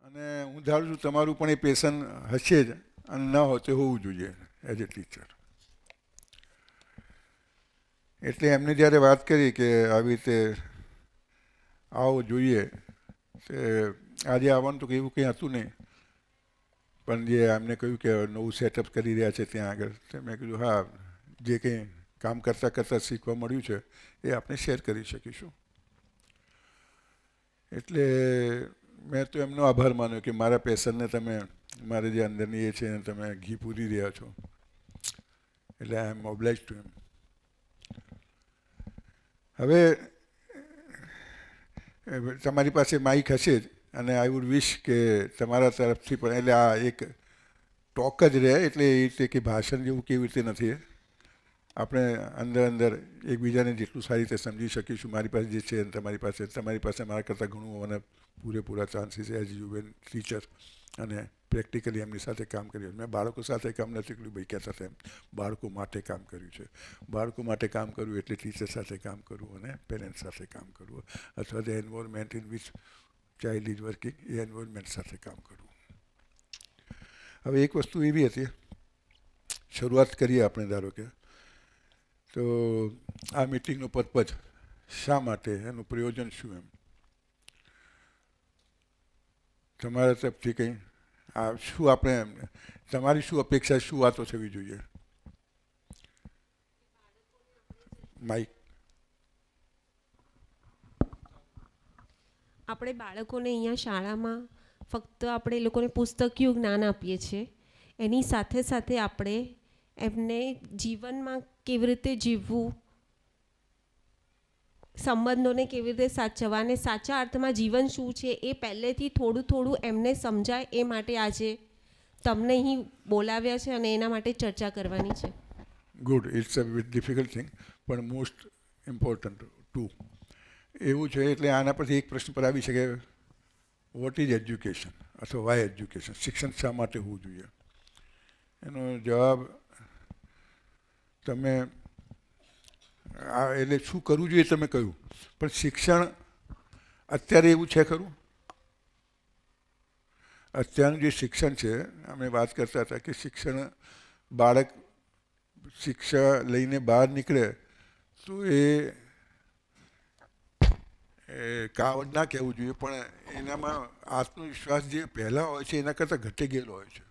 અને હું ધારું છું તમારું પણ એ પેશન હશે જ અને ન હોય તો હોવું જોઈએ એઝ એ ટીચર. એટલે એમને જ્યારે વાત કરી કે આવી રીતે આવો જોઈએ તે આજે આવવાનું તો એવું કંઈ હતું નહીં, પણ જે એમને કહ્યું કે નવું સેટઅપ કરી રહ્યા છે ત્યાં આગળ, તો મેં કીધું હા, જે કંઈ કામ કરતાં કરતાં શીખવા મળ્યું છે એ આપણે શેર કરી શકીશું. એટલે મેં તો એમનો આભાર માન્યો કે મારા પેશનને તમે, મારે જે અંદરની એ છે એને તમે ઘી પૂરી રહ્યા છો. એટલે આઈ એમ ઓબ્લાઇઝ ટુ એમ. હવે તમારી પાસે માઇક હશે જ, અને આઈ વુડ વિશ કે તમારા તરફથી પણ, એટલે આ એક ટોક જ રહે, એટલે એ રીતે કે ભાષણ જેવું કેવી રીતે નથી. આપણે અંદર અંદર એકબીજાને જેટલું સારી રીતે સમજી શકીશું. મારી પાસે જે છે તમારી પાસે મારા કરતાં ઘણું હોવાના પૂરેપૂરા chances as you van teacher, અને પ્રેક્ટિકલી એમની સાથે કામ કર્યું. મેં બાળકો સાથે કામ નથી કર્યું, ભાઈ કહેતા હતા એમ, બાળકો માટે કામ કર્યું છે. બાળકો માટે કામ કરવું એટલે ટીચર સાથે કામ કરવું અને પેરેન્ટ્સ સાથે કામ કરવું, અથવા the environment in which child is working, A environment સાથે કામ કરવું. હવે એક વસ્તુ એવી હતી, શરૂઆત કરીએ આપણે ધારો કે, તો આ મિટિંગનો પર્પઝ શા માટે, એનું પ્રયોજન શું, એમ તમારા તરફથી કંઈ આ શું આપણે, તમારી શું અપેક્ષા, શું વાતો થવી જોઈએ? માઇક. આપણે બાળકોને અહીંયા શાળામાં ફક્ત આપણે એ લોકોને પુસ્તકીય જ્ઞાન આપીએ છીએ, એની સાથે સાથે આપણે એમને જીવનમાં કેવી રીતે જીવવું, સંબંધોને કેવી રીતે સાચવવા અને સાચા અર્થમાં જીવન શું છે એ પહેલેથી થોડું થોડું એમને સમજાય, એ માટે આજે તમને અહીં બોલાવ્યા છે અને એના માટે ચર્ચા કરવાની છે. Good, it's a difficult thing, પણ મોસ્ટ ઇમ્પોર્ટન્ટ ટુ એવું છે. એટલે આના પરથી એક પ્રશ્ન પર આવી શકે, વોટ ઇઝ એજ્યુકેશન, અથવા વાય એજ્યુકેશન, શિક્ષણ શા માટે હોવું જોઈએ? એનો જવાબ તમે એટલે શું કરવું જોઈએ તમે કહ્યું, પણ શિક્ષણ અત્યારે એવું છે ખરું? અત્યારનું જે શિક્ષણ છે, અમે વાત કરતા હતા કે શિક્ષણ, બાળક શિક્ષા લઈને બહાર નીકળે તો એ કાવડ ના કહેવું જોઈએ, પણ એનામાં આત્મવિશ્વાસ જે પહેલાં હોય છે એના કરતાં ઘટી ગયેલો હોય છે.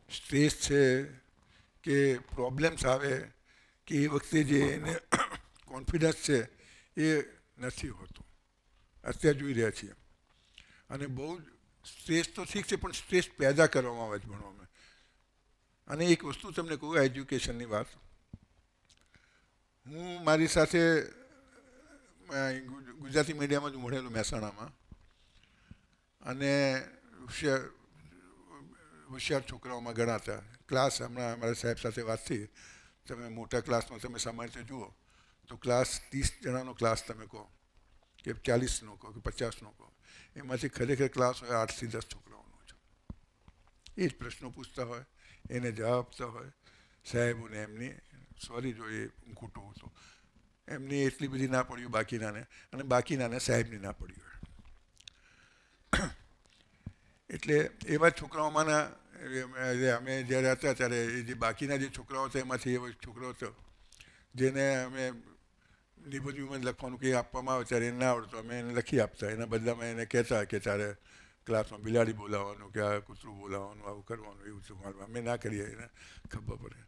સ્ટ્રેસ છે કે પ્રોબ્લેમ્સ આવે કે એ વખતે જે એને કોન્ફિડન્સ છે એ નથી હોતું. અત્યારે જોઈ રહ્યા છીએ. અને બહુ સ્ટ્રેસ તો ઠીક છે, પણ સ્ટ્રેસ પેદા કરવામાં આવે છે ભણવામાં. અને એક વસ્તુ તમને કહું એજ્યુકેશનની વાત, હું મારી સાથે ગુજરાતી મીડિયમમાં જ ભણેલો મહેસાણામાં, અને હોશિયાર છોકરાઓમાં ગણાતા. ક્લાસ, હમણાં અમારા સાહેબ સાથે વાત થઈ, તમે મોટા ક્લાસમાં તમે સામાન્ય રીતે જુઓ તો ક્લાસ 30 જણાનો ક્લાસ તમે કહો કે 40નો કહો કે 50નો કહો, એમાંથી ખરેખર ક્લાસ હોય 8 થી 10 છોકરાઓનો છે. એ જ પ્રશ્નો પૂછતા હોય, એને જવાબ આપતા હોય સાહેબોને. એમની, સોરી જો એ ખોટું હતું, એમની એટલી બધી ના પડ્યું બાકીનાને, અને બાકીનાને સાહેબની ના પડી હોય. એટલે એવા છોકરાઓમાંના અમે જ્યારે હતા ત્યારે એ જે બાકીના જે છોકરાઓ હતા એમાંથી એવો છોકરો હતો જેને અમે નિબંધમાં લખવાનું કંઈ આપવામાં આવે ત્યારે એને ના આવડતું, અમે એને લખી આપતા. એના બદલામાં એને કહેતા કે તારે ક્લાસમાં બિલાડી બોલાવવાનું કે આ કૂતરું બોલાવવાનું, આવું કરવાનું, એવું શું અમે ના કરીએ, એને ખબર પડે.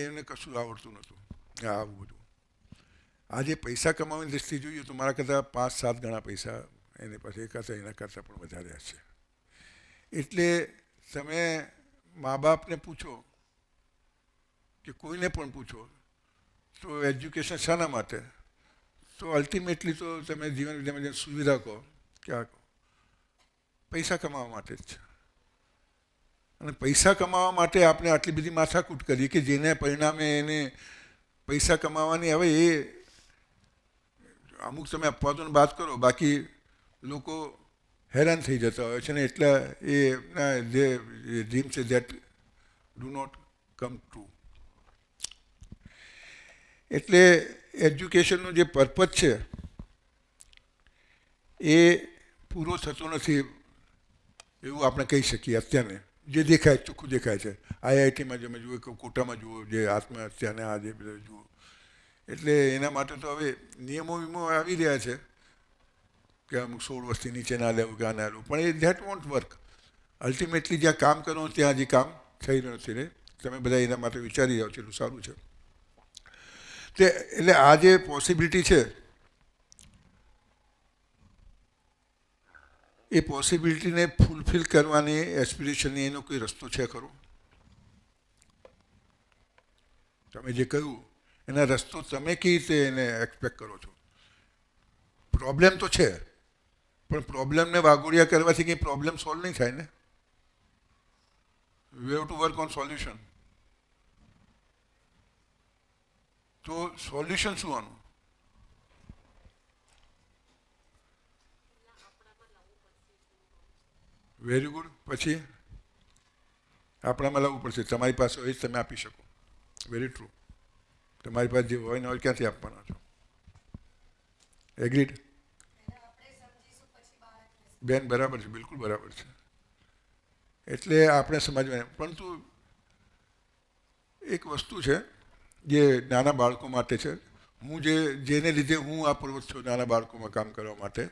એને કશું આવડતું નહોતું આવું બધું. આજે પૈસા કમાવાની દૃષ્ટિએ જોઈએ તો મારા કરતાં 5-7 ગણા પૈસા એની પાસે એના કરતાં પણ વધારે હશે. એટલે તમે મા બાપને પૂછો કે કોઈને પણ પૂછો તો એજ્યુકેશન શાના માટે, તો અલ્ટિમેટલી તો તમે જીવન વિદ્યામાં સુવિધા કહો કે આ કહો, પૈસા કમાવા માટે જ છે. અને પૈસા કમાવા માટે આપણે આટલી બધી માથાકૂટ કરીએ કે જેને પરિણામે એને પૈસા કમાવાની, હવે એ અમુક સમય અપવાદોની વાત કરો, બાકી લોકો હેરાન થઈ જતા હોય છે ને. એટલા એના જે ડ્રીમ છે that do not come true. એટલે એજ્યુકેશનનું જે પર્પઝ છે એ પૂરો થતો નથી એવું આપણે કહી શકીએ અત્યારે જે દેખાય ચોખ્ખું દેખાય છે. આઈઆઈટીમાં તમે જુઓ કે કોટામાં જુઓ જે આત્મહત્યાને આ જે બધા જુઓ એટલે એના માટે તો હવે નિયમો વિમો આવી રહ્યા છે કે અમુક 16 વર્ષથી નીચે ના લેવું કે આ ના લેવું પણ એ ધેટ વોન્ટ વર્ક. અલ્ટિમેટલી જ્યાં કામ કરવાનું ત્યાં હજી કામ થઈ રહ્યું નથી ને તમે બધા એના માટે વિચારી રહ્યા છો એટલું સારું છે. તે એટલે આ જે પોસિબિલિટી છે એ પોસિબિલિટીને ફૂલફિલ કરવાની એસ્પિરેશનની એનો કોઈ રસ્તો છે ખરો? તમે જે કહ્યું એના રસ્તો તમે કેવી રીતે એને એક્સપેક્ટ કરો છો? પ્રોબ્લેમ તો છે પણ પ્રોબ્લેમને વાગોડિયા કરવાથી કંઈ પ્રોબ્લેમ સોલ્વ નહીં થાય ને. We have to work on solution. તો સોલ્યુશન શું આનું? Very good. પછી આપણામાં લાવવું પડશે. તમારી પાસે હોય જ તમે આપી શકો. Very true. તમારી પાસે જે હોય ને હોય ક્યાંથી આપવાના છો? એગ્રીડ? બેન બરાબર છે, બિલકુલ બરાબર છે. એટલે આપણે સમજવા પરંતુ એક વસ્તુ છે જે નાના બાળકો માટે છે. હું જેને લીધે હું આ પ્રવૃત્ત છું નાના બાળકોમાં કામ કરવા માટે.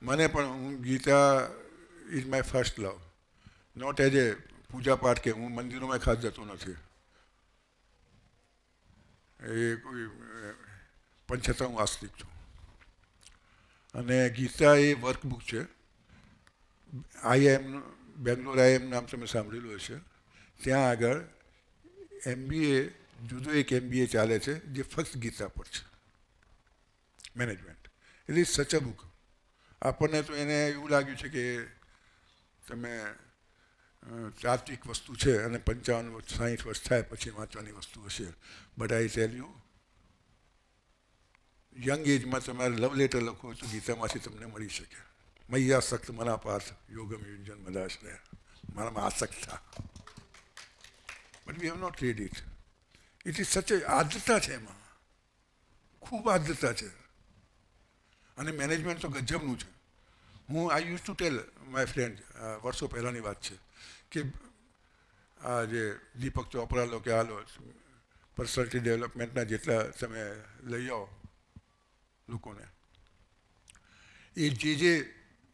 મને પણ હું Gita is my first love. Not as a પૂજા પાઠ કે હું મંદિરોમાં ખાસ જતો નથી એ કોઈ પણ છતાં હું આસ્તિક છું. અને ગીતા એ વર્કબુક છે. આઈઆઈએમ બેંગ્લોર આઈઆઈએમ નામ તમે સાંભળેલું હશે. ત્યાં આગળ MBA જુદો એક MBA ચાલે છે જે ફક્ત ગીતા પર છે મેનેજમેન્ટ. ઇટ ઇઝ સચ અ બુક. આપણને તો એને એવું લાગ્યું છે કે તમે તાત્વિક વસ્તુ છે અને 55-60 વર્ષ થાય પછી વાંચવાની વસ્તુ હશે. But I tell you young એજમાં તમારે લવ લેટર લખો તો ગીતામાંથી તમને મળી શકે. મૈયા સખ્ત મના પાર્થ યોગમ યુંજન મદાશ્રય. મારામાં આસક્ત થા. But we have not read it. It is such આદ્રતા છે એમાં, ખૂબ આદ્રતા છે. અને મેનેજમેન્ટ તો ગજબનું છે. હું I use to tell my friend વર્ષો પહેલાંની વાત છે કે આ જે દીપક ચોપરા લો કે આ લો પર્સનાલિટી ડેવલપમેન્ટના જેટલા તમે લઈ આવો લોકોને એ જે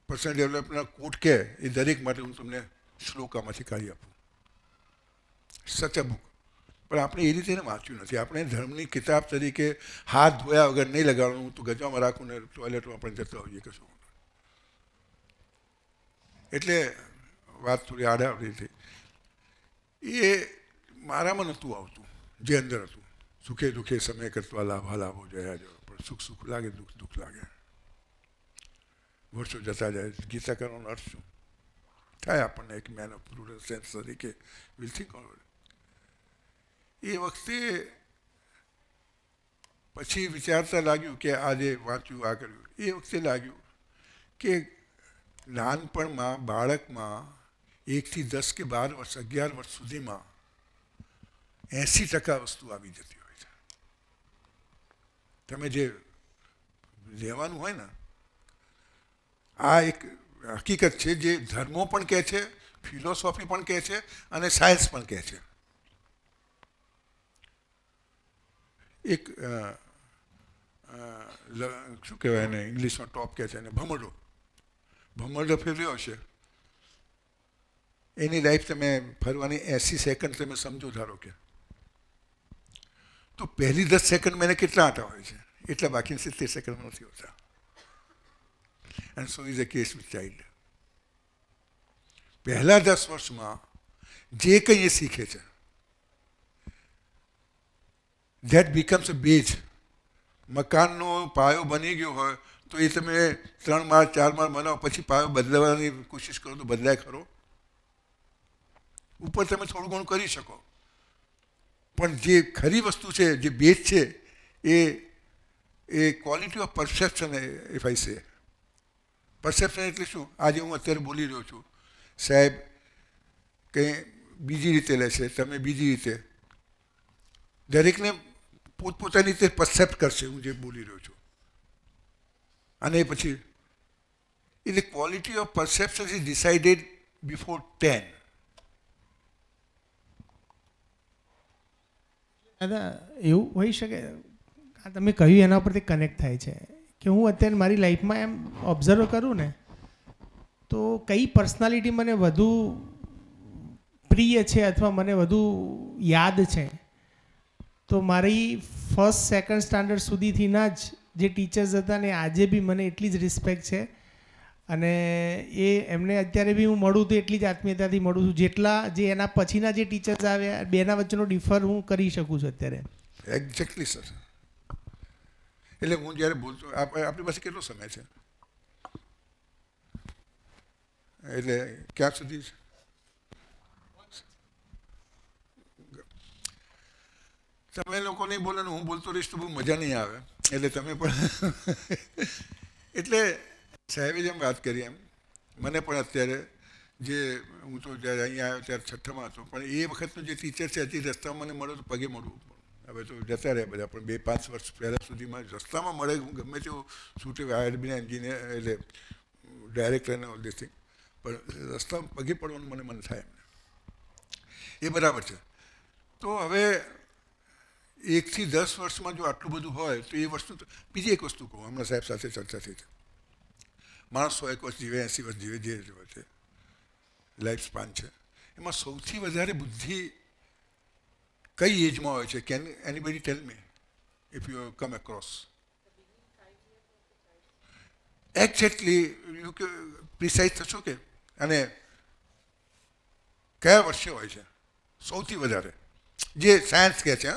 પર્સનલ ડેવલપમેન્ટના કોટ કહે એ દરેક માટે હું તમને શ્લોકામાંથી કાઢી આપું. સચ અ બુક. પણ આપણે એ રીતે એને વાંચ્યું નથી. આપણે ધર્મની કિતાબ તરીકે હાથ ધોયા વગર નહીં લગાડવાનું. હું તો ગજવામાં રાખું ને ટોયલેટમાં પણ જતા હોઈએ કશું. એટલે વાત થોડી આડાવડી થઈ. એ મારામાં નહોતું આવતું જે અંદર હતું. સુખે દુઃખે સમય કરતા લાભા લાભો જયા જો. પણ સુખ સુખ લાગે, દુઃખ દુઃખ લાગે. વર્ષો જતા જાય. ગીતા કરવાનો અર્થ શું થાય? આપણને એક મેન ઓફ પ્રુડન્સ સેન્સ તરીકે વિલ થિંક ઓન. એ વખતે પછી વિચારતા લાગ્યું કે આ જે વાંચ્યું આ કર્યું એ વખતે લાગ્યું કે નાનપણમાં બાળકમાં 1 થી 10 કે 12 વર્ષ 11 વર્ષ સુધીમાં 80% વસ્તુ આવી જતી હોય છે. તમે જે લેવાનું હોય ને આ એક હકીકત છે જે ધર્મો પણ કહે છે, ફિલોસોફી પણ કહે છે અને સાયન્સ પણ કહે છે. એક શું કહેવાય એને ઇંગ્લિશમાં ટોપ કહે છે એને ભમરડો ફેરવ્યો હશે. એની લાઈફ તમે ફરવાની 80 સેકન્ડ તમે સમજો ધારો કે તો પહેલી 10 સેકન્ડમાં એને કેટલા આંટા હોય છે એટલા બાકીની 70 સેકન્ડમાં નથી હોતા. And so is a case with child. પહેલા 10 વર્ષમાં જે કંઈ એ શીખે છે ધેટ બીકમ્સ અ બેઝ. મકાનનો પાયો બની ગયો હોય તો એ તમે 3 માળ 4 માળ બનાવો પછી પાયો બદલાવવાની કોશિશ કરો તો બદલાય ખરો? ઉપર તમે થોડું ઘણું કરી શકો પણ જે ખરી વસ્તુ છે જે બેઝ છે એ quality of perception. If I say perception એટલે શું? આજે હું અત્યારે બોલી રહ્યો છું, સાહેબ કંઈ બીજી રીતે લેશે, તમે બીજી રીતે. દરેકને પોતપોતાની રીતે પરસેપ્ટ કરશે હું જે બોલી રહ્યો છું. અને પછી is the quality of perception is decided before 10. દાદા એવું હોઈ શકે, આ તમે કહ્યું એના પરથી કનેક્ટ થાય છે કે હું અત્યારે મારી લાઈફમાં એમ ઓબ્ઝર્વ કરું ને તો કઈ પર્સનાલિટી મને વધુ પ્રિય છે અથવા મને વધુ યાદ છે, તો મારી ફર્સ્ટ સેકન્ડ સ્ટાન્ડર્ડ સુધીથીના જ જે ટીચર્સ હતા ને આજે બી મને એટલી જ રિસ્પેક્ટ છે અને એ એમને અત્યારે બી હું મળું તો એટલી જ આત્મીયતાથી મળું છું જેટલા જે એના પછીના જે ટીચર્સ આવ્યા બેના વચ્ચેનો ડિફર હું કરી શકું છું અત્યારે. Exactly sir. એટલે હું જ્યારે બોલતો આપણી પાસે કેટલો સમય છે, એટલે ક્યાં સુધી તમે લોકો નહીં બોલે ને હું બોલતો રહીશ તો બહુ મજા નહીં આવે, એટલે તમે પણ એટલે સાહેબે જેમ વાત કરી એમ મને પણ અત્યારે જે હું તો જ્યારે અહીંયા આવ્યો ત્યારે છઠ્ઠામાં હતો, પણ એ વખતનો જે ટીચર છે હજી રસ્તામાં મને મળો તો પગે મળવું. હવે તો જતા રહ્યા બધા, પણ 2-5 વર્ષ પહેલાં સુધીમાં રસ્તામાં મળે હું ગમે તેવું છૂટે આઈઆરબીના એન્જિનિયર એટલે ડાયરેક્ટર અને ઓલ ધીસ થિંગ, પણ રસ્તામાં પગે પડવાનું મને મન થાય એ બરાબર છે. તો હવે 1 થી 10 વર્ષમાં જો આટલું બધું હોય તો એ વસ્તુ. બીજી એક વસ્તુ કહું, હમણાં સાહેબ સાથે ચર્ચા થઈ છે, માણસ 100 વર્ષ જીવે 80 વર્ષ જીવે જે છે લાઈફ સ્પાન છે, એમાં સૌથી વધારે બુદ્ધિ કઈ એજમાં હોય છે? Can anybody tell me if you come across? Exactly you કે પ્રિસાઇઝ થશો કે? અને કયા વર્ષે હોય છે સૌથી વધારે? જે સાયન્સ કહે છે.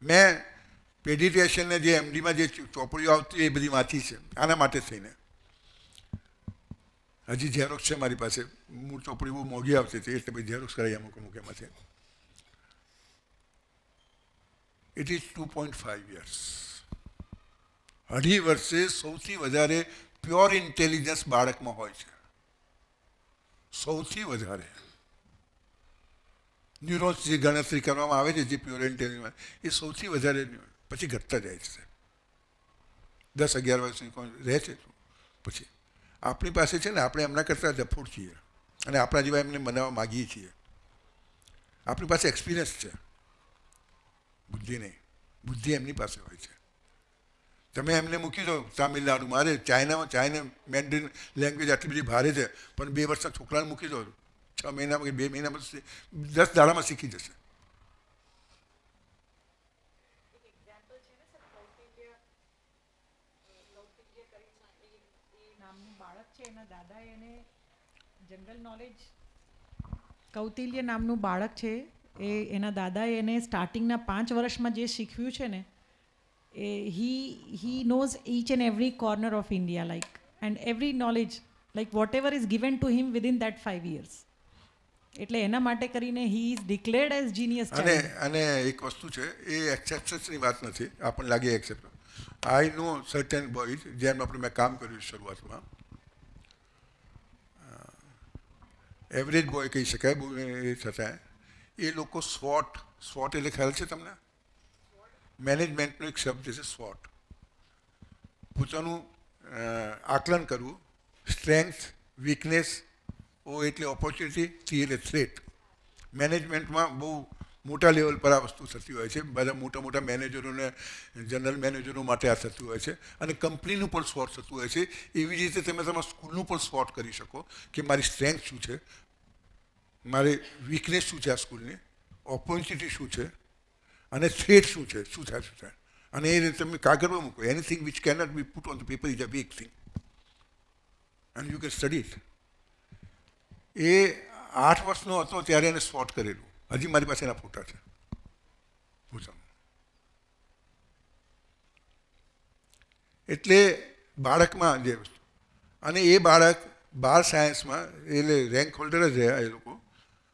મેં પેડિટ્રિશિયનને જે એમડીમાં જે ચોપડીઓ આવતી એ બધી વાંચી છે આના માટે થઈને. હજી ઝેરોક્સ છે મારી પાસે, મૂળ ચોપડી બહુ મોંઘી આવતી હતી એટલે પછી ઝેરોક્સ કરાવી અમુક એમાંથી. It is 2.5 years. 2.5 વર્ષે સૌથી વધારે પ્યોર ઇન્ટેલિજન્સ બાળકમાં હોય છે, સૌથી વધારે. ન્યુરોન્સ જે ગણતરી કરવામાં આવે છે જે પ્યોર ઇન્ટેલિજન્સ એ સૌથી વધારે, પછી ઘટતા જાય છે. 10-11 વર્ષ રહે છે પછી. આપણી પાસે છે ને આપણે એમના કરતાં ડફોડ છીએ અને આપણા જેવા એમને બનાવવા માગીએ છીએ. આપણી પાસે એક્સપિરિયન્સ છે, બુદ્ધિ નહીં. બુદ્ધિ એમની પાસે હોય છે. તમે એમને મૂકી દો તામિલનાડુમાં, અરે ચાઇના મેન્ડરીન લેંગ્વેજ આટલી બધી ભારે છે, પણ 2 વર્ષના છોકરાને મૂકી દો 6 મહિનામાં કે 2 મહિનામાં 10 દાડામાં શીખી જશે. જનરલ નોલેજ કૌટિલ્ય નામનું બાળક છે, એ એના દાદાએ એને સ્ટાર્ટિંગના 5 વર્ષમાં જે શીખવ્યું છે ને એ he knows each and every corner of India like and every knowledge like whatever is given to him within that 5 years. એટલે એના માટે કરીને he is declared as genius. અને એક વસ્તુ છે, એ એક્સેપ્શન્સની વાત નથી, આપણને લાગે એક્સેપ્ટ. આઈ નો સર્ટેન બોયઝ જેમ આપણે મેં કામ કર્યું શરૂઆતમાં, એવરેજ બોય કહી શકાય, બહુ એ છતાં એ લોકો સ્વોટ એટલે ખ્યાલ છે તમને? મેનેજમેન્ટનો એક શબ્દ છે સ્વોટ. પોતાનું આકલન કરવું, સ્ટ્રેન્થ, વીકનેસ, ઓ એટલે ઓપોર્ચ્યુનિટી, ટી એટલે થ્રેટ. મેનેજમેન્ટમાં બહુ મોટા લેવલ પર આ વસ્તુ થતી હોય છે. બધા મોટા મેનેજરોને, જનરલ મેનેજરો માટે આ થતું હોય છે. અને કંપનીનું પણ સ્વોટ થતું હોય છે. એવી જ રીતે તમે તમારા સ્કૂલનું પણ સ્વોટ કરી શકો કે મારી સ્ટ્રેન્થ શું છે, મારી વીકનેસ શું છે આ સ્કૂલની, ઓપોર્ચ્યુનિટી શું છે અને થ્રેટ શું છે, શું થાય. અને એ રીતે તમે કાગળમાં મૂકો. Anything which cannot be put on the paper is a weak thing and you can study it. એ 8 વર્ષનો હતો ત્યારે એને સ્વોટ કરેલું. હજી મારી પાસે એના ફોટા છે પૂછવાનું. એટલે બાળકમાં જે વસ્તુ, અને એ બાળક 12 સાયન્સમાં એટલે રેન્ક હોલ્ડર જ રહ્યા એ લોકો,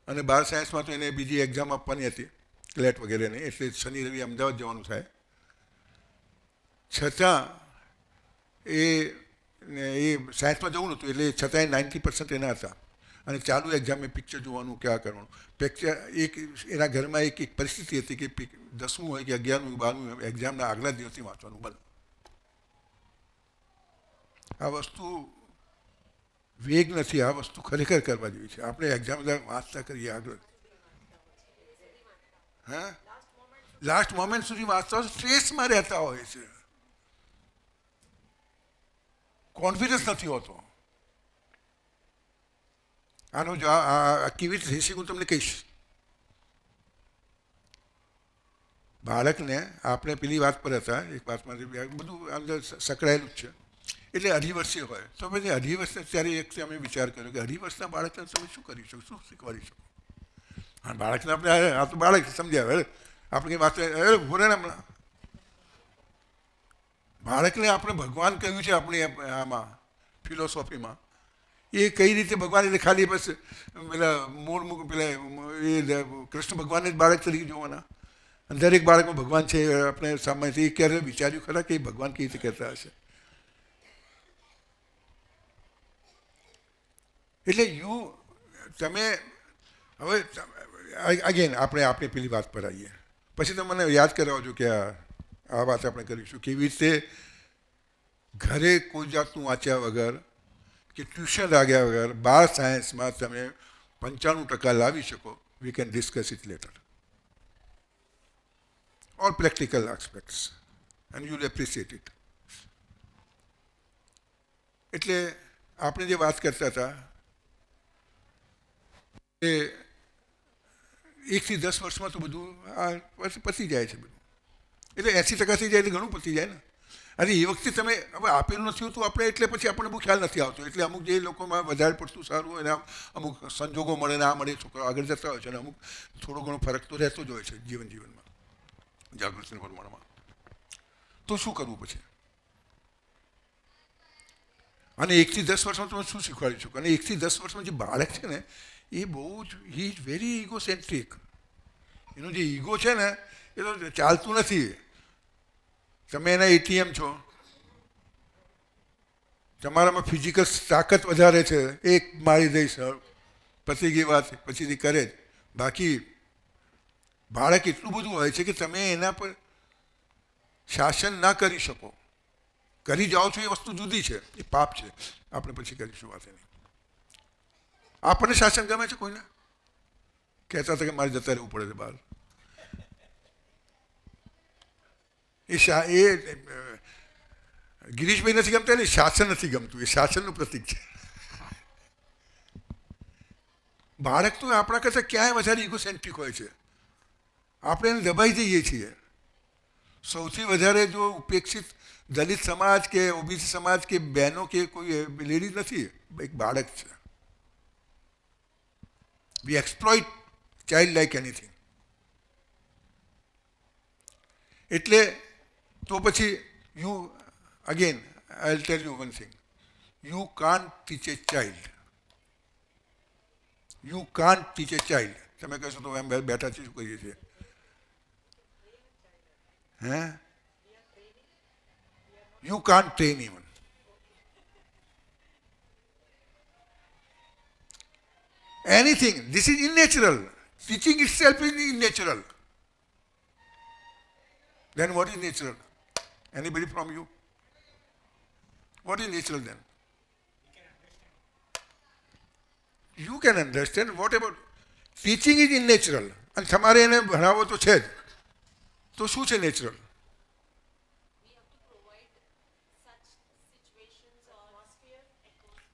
અને 12 સાયન્સમાં તો એને બીજી એક્ઝામ આપવાની હતી ક્લેટ વગેરેની, એટલે શનિ રવિ અમદાવાદ જવાનું થાય. છતાં એ સાયન્સમાં જવું નહોતું, એટલે છતાંય 90% એના હતા. અને ચાલુ એક્ઝામે પિક્ચર જોવાનું, ક્યાં કરવાનું. પિક્ચર એના ઘરમાં એક પરિસ્થિતિ હતી કે 10મું હોય કે 11મું 12મું એક્ઝામના આગલા દિવસથી વાંચવાનું બંધ. આ વસ્તુ વેગ નથી. આ વસ્તુ ખરેખર કરવા જેવી છે. આપણે એક્ઝામ વાંચતા કરીએ આગળ, હા, લાસ્ટ મોમેન્ટ સુધી વાંચતા હોય, સ્ટ્રેસમાં રહેતા હોય છે, કોન્ફિડન્સ નથી હોતો. આનો જો કેવી રીતે થશે હું તમને કહીશ. બાળકને આપણે પેલી વાત પર હતા, એક વાતમાંથી બધું અંદર સંકળાયેલું જ છે. એટલે 2.5 વર્ષીય હોય તો પછી 2.5 વર્ષે ત્યારે એક અમે વિચાર કર્યો કે 2.5 વર્ષના બાળકને તમે શું કરી શકો, શું શીખવાડી શકો. હા, બાળકને આપણે આ તો બાળક સમજ્યા, હવે આપણે કંઈ વાત ભૂરે ને હમણાં બાળકને આપણે ભગવાન કહ્યું છે આપણી આમાં ફિલોસોફીમાં. એ કઈ રીતે ભગવાન, એટલે ખાલી બસ પેલા મૂળ પેલા એ કૃષ્ણ ભગવાનને જ બાળક તરીકે જોવાના. દરેક બાળકમાં ભગવાન છે આપણે સામાન્ય. એ ક્યારે વિચાર્યું ખરા કે ભગવાન કેવી રીતે કહેતા હશે. એટલે તમે હવે અગેન આપણે આપણી પેલી વાત પર આવીએ, પછી તમે મને યાદ કરાવજો કે આ વાત આપણે કરીશું કેવી રીતે ઘરે કોઈ જાતનું વાંચ્યા વગર કે ટ્યુશન લાગ્યા વગર 12 સાયન્સમાં તમે 95% લાવી શકો. We can discuss it letter. All practical aspects and you will appreciate it. એટલે આપણે જે વાત કરતા હતા એ 1 થી 10 વર્ષમાં તો બધું આ પતી જાય છે બધું. એટલે 80% થઈ જાય એટલે ઘણું પતી જાય ને. અને એ વખતે તમે હવે આપેલું નથી હોતું આપણે, એટલે પછી આપણને બહુ ખ્યાલ નથી આવતો. એટલે અમુક જે લોકોમાં વધારે પડતું સારું હોય ને અમુક સંજોગો મળે ને આ મળે, છોકરાઓ આગળ જતા હોય છે, અને અમુક થોડો ઘણો ફરક તો રહેતો જ હોય છે જીવનમાં જાગૃતિના પ્રમાણમાં. તો શું કરવું પછી? અને 1 થી 10 વર્ષમાં તમે શું શીખવાડી શકો? અને 1 થી 10 વર્ષમાં જે બાળક છે ને એ બહુ જ હી ઇઝ વેરી ઇગોસેન્ટ્રિક. એનું જે ઈગો છે ને એ તો ચાલતું નથી. તમે એના એટીએમ છો, તમારામાં ફિઝિકલ તાકાત વધારે છે, એક મારી દઈશ પતી ગઈ વાત, પછીથી કરે જ. બાકી બાળક એટલું બધું હોય છે કે તમે એના પર શાસન ના કરી શકો. કરી જાઓ છો એ વસ્તુ જુદી છે, એ પાપ છે. આપણે પછી કરીશું વાત એની. આપણને શાસન ગમે છે કોઈને? કહેતા હતા કે મારે જતા રહેવું પડે છે બહાર. એ ગિરીશભાઈ નથી ગમતા ને શાસન નથી ગમતું, એ શાસનનું પ્રતીક છે. બાળક તો આપણા કરતાં ક્યાંય વધારે ઇગોસેન્ટ્રિક હોય છે. આપણે એને દબાઈ જઈએ છીએ. સૌથી વધારે જો ઉપેક્ષિત દલિત સમાજ કે ઓબીસી સમાજ કે બહેનો કે કોઈ લેડીઝ નથી, એક બાળક છે. વી એક્સપ્લોઇટ ચાઇલ્ડ લાઇક એનીથિંગ. એટલે તો પછી you again I will tell you one thing, you can't teach A child. You can't teach A child. તમે કહેશો તો એમ બેઠા છે શું કરીએ છીએ? હે? You can't train even. Anything. This is unnatural. Teaching itself is unnatural. Then what is natural? Anybody from you? What is natural then? You can understand. What about teaching is unnatural? And તમારે એને ભણાવો તો છે જ. તો શું છે natural?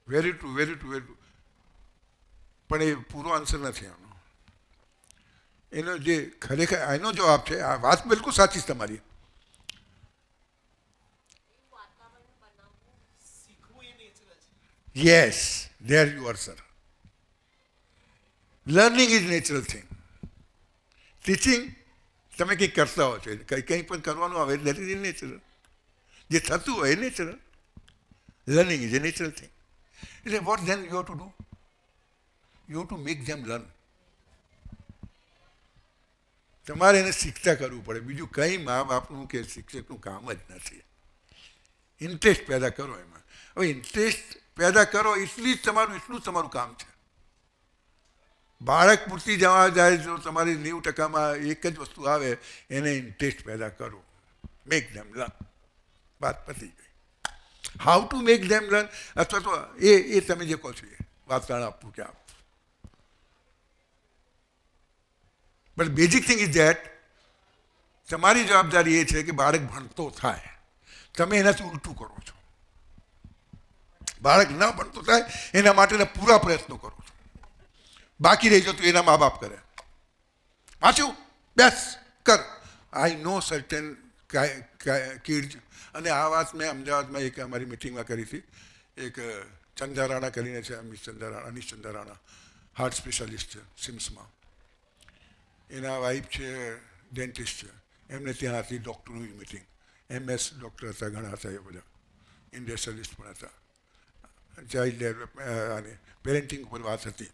Very true, very true, very true. પણ એ પૂરો આન્સર નથી આનો. એનો જે ખરેખર એનો જવાબ છે, આ વાત બિલકુલ સાચી છે તમારી. Yes, there you are sir. Learning is natural thing. Teaching તમે કંઈક કરતા હો છો, કંઈ પણ કરવાનું આવે દેટ ઇઝ ઇન નેચરલ. જે થતું હોય એ natural. Learning is a natural thing. એટલે what then you have to do? You have to make them learn. તમારે એને શીખતા કરવું પડે. બીજું કંઈ મા બાપનું કે શિક્ષકનું કામ જ નથી. ઇન્ટરેસ્ટ પેદા કરો એમાં. હવે ઇન્ટરેસ્ટ પેદા કરો એટલું જ તમારું કામ છે. બાળક પૂરતી જવા જાય જો તમારી 90%માં એક જ વસ્તુ આવે, એને ઇન્ટરેસ્ટ પેદા કરો. મેક ધેમ લર્ન. વાત પતી ગઈ. How to make them learn, અથવા તો એ તમે જે કહો છો એ વાતાવરણ આપવું કે આપવું. But basic thing is that તમારી જવાબદારી એ છે કે બાળક ભણતો થાય. તમે એનાથી ઉલટું કરો છો. બાળક ન ભણતો થાય એના માટેના પૂરા પ્રયત્નો કરો છો. બાકી રહી જતું એના મા બાપ કરે. વાંચ્યું, બેસ કર. આઈ નો સર્ટેન કિડ્સ. અને આ વાત મેં અમદાવાદમાં એક અમારી મિટિંગમાં કરી હતી. એક ચંદા રાણા કરીને છે, મિસ ચંદા રાણા, અનિશ ચંદા રાણા, હાર્ટ સ્પેશિયાલિસ્ટ છે સિમ્સમાં. એના વાઈફ છે ડેન્ટિસ્ટ છે. એમને ત્યાં હતી ડૉક્ટરોની મિટિંગ. MS ડૉક્ટર હતા, ઘણા હતા એ બધા, ઇન્ડસ્ટ્રીયલિસ્ટ પણ હતા. ચાઇલ્ડ ડેવલપમેન્ટ અને પેરેન્ટિંગ ઉપર વાત હતી.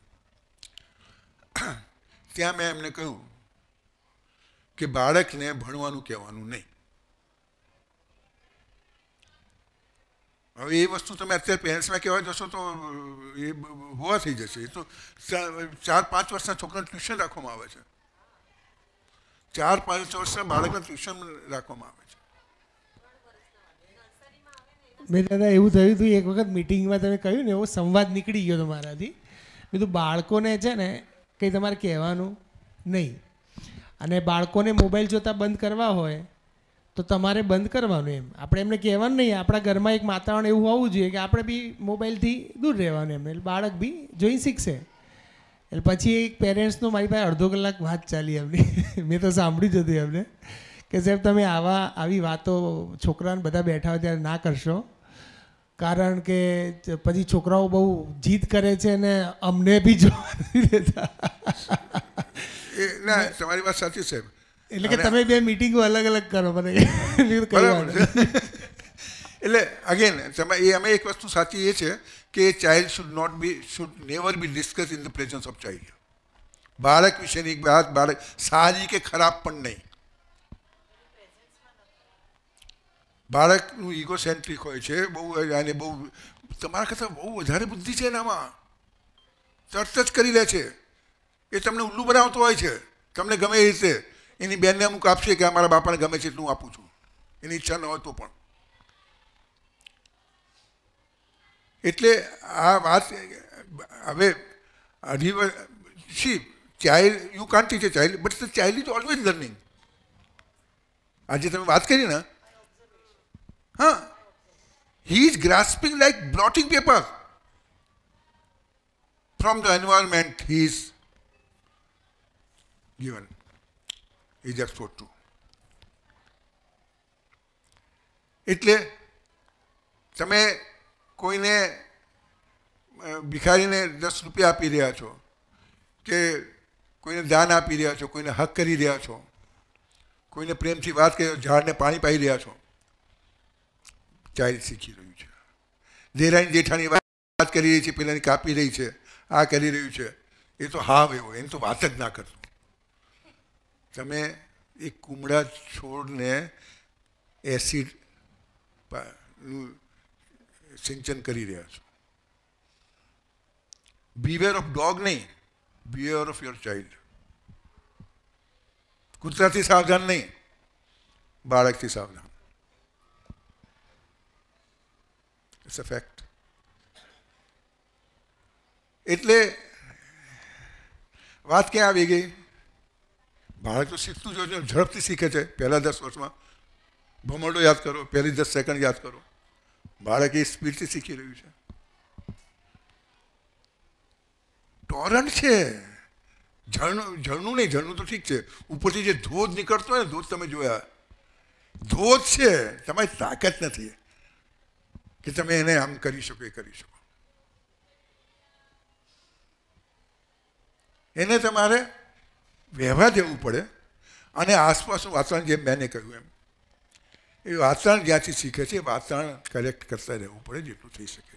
ત્યાં મેં એમને કહ્યું કે બાળકને ભણવાનું કહેવાનું નહીં. હવે એ વસ્તુ તમે અત્યારે પેરેન્ટ્સમાં કહેવા જશો તો એ હોવા થઈ જશે. એ તો 4-5 વર્ષના છોકરાને ટ્યુશન રાખવામાં આવે છે. 4-5 વર્ષના બાળકને ટ્યુશન રાખવામાં આવે છે. મેં દાદા એવું થયું હતું એક વખત મિટિંગમાં, તમે કહ્યું ને એવો સંવાદ નીકળી ગયો હતો મારાથી. મેં કીધું બાળકોને છે ને કંઈ તમારે કહેવાનું નહીં, અને બાળકોને મોબાઈલ જોતા બંધ કરવા હોય તો તમારે બંધ કરવાનું. એમ આપણે એમને કહેવાનું નહીં. આપણા ઘરમાં એક વાતાવરણ એવું હોવું જોઈએ કે આપણે બી મોબાઈલથી દૂર રહેવાનું. એમ એટલે બાળક બી જોઈ શીખશે. એટલે પછી એક પેરેન્ટ્સનો મારી પાસે અડધો કલાક વાત ચાલી એમની. મેં તો સાંભળ્યું જ હતું એમને કે સાહેબ તમે આવી વાતો છોકરાને બધા બેઠા હોય ત્યારે ના કરશો, કારણ કે પછી છોકરાઓ બહુ જીદ કરે છે ને અમને બી જોવા નથી દેતા. ના, તમારી વાત સાચી સાહેબ. એટલે કે તમે બે મિટિંગો અલગ અલગ કરો મને. એટલે અગેન અમે એક વસ્તુ સાચી એ છે કે child should never be discuss in the presence of child. બાળક વિશેની વાત બાળક સારી કે ખરાબ પણ નહીં. બાળકનું ઇગોસેન્ટ્રિક હોય છે બહુ, અને બહુ તમારા કરતાં બહુ વધારે બુદ્ધિ છે એનામાં. તરત જ કરી લે છે. એ તમને ઉલ્લુ બનાવતો હોય છે. તમને ગમે એ રીતે એની બેનને અમુક આપશે કે અમારા બાપાને ગમે છે એટલું આપું છું, એની ઈચ્છા ન હોય તો પણ. એટલે આ વાત હવે child you can't teach A child, but the child is always learning. આજે તમે વાત કરી ને, હા, he is grasping like blotting paper from the environment he is given, he is exposed to. એટલે તમે કોઈને ભિખારીને 10 રૂપિયા આપી રહ્યા છો, કે કોઈને દાન આપી રહ્યા છો, કોઈને હક કરી રહ્યા છો, કોઈને પ્રેમથી વાત કરી, ઝાડને પાણી પાઈ રહ્યા છો, ચાઇલ્ડ શીખી રહ્યું છે. દેરાણી જેઠાણી વાત કરી રહી છે, પેલાની કાપી રહી છે, આ કરી રહ્યું છે, એ તો હાવ એવો, એની તો વાત જ ના કરતો. તમે એક કુમળા છોડને એસિડ સિંચન કરી રહ્યા છો. બીવેર ઓફ ડોગ નહીં, બીવેર ઓફ યોર ચાઇલ્ડ. કૂતરાથી સાવધાન નહીં, બાળકથી સાવધાન. It's a fact. એટલે વાત ક્યાં આવી ગઈ? બાળક તો શીખતું જ હોય છે, ઝડપથી શીખે છે. પહેલાં 10 વર્ષમાં ભમરડો યાદ કરો, પહેલી 10 સેકન્ડ યાદ કરો. બાળક એ સ્પીડથી શીખી રહ્યું છે. ટોરન્ટ છે, ઝરણું નહીં. ઝરણું તો ઠીક છે, ઉપરથી જે ધોધ નીકળતો હોય ને, ધોધ તમે જોયા, ધોધ છે. તમારી તાકાત નથી કે તમે એને આમ કરી શકો, એ કરી શકો. એને તમારે વહેવા દેવું પડે. અને આસપાસનું વાતાવરણ, જેમ મેં કહ્યું એમ, એ વાતાવરણ જ્યાંથી શીખે છે, એ વાતાવરણ કરેક્ટ કરતા રહેવું પડે જેટલું થઈ શકે.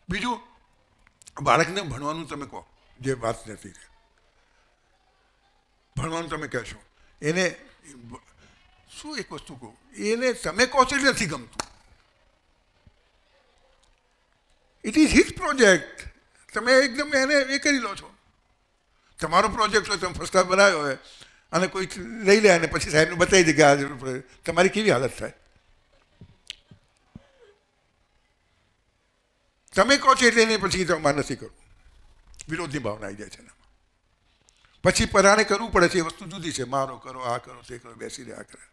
બીજું, બાળકને ભણવાનું તમે કહો, જે વાત નથી, ભણવાનું તમે કહેશો એને. શું એક વસ્તુ કહું, એને તમે કહો છો એટલે નથી ગમતું. It is his project. તમે એકદમ એને એ કરી લો છો. તમારો પ્રોજેક્ટ હોય, તમે ફર્સ્ટ ક્લાસ બનાવ્યો હોય, અને કોઈ લઈ લે અને પછી સાહેબને બતાવી દે કે આ જરૂર પડે, તમારી કેવી હાલત થાય? તમે કહો છો એટલે એને પછી તમારે નથી કરવું, વિરોધની ભાવના આવી જાય છે એનામાં. પછી પરાણે કરવું પડે છે, એ વસ્તુ જુદી છે. મારો કરો, આ કરો, તે કરો, બેસી રહ્યા કરે.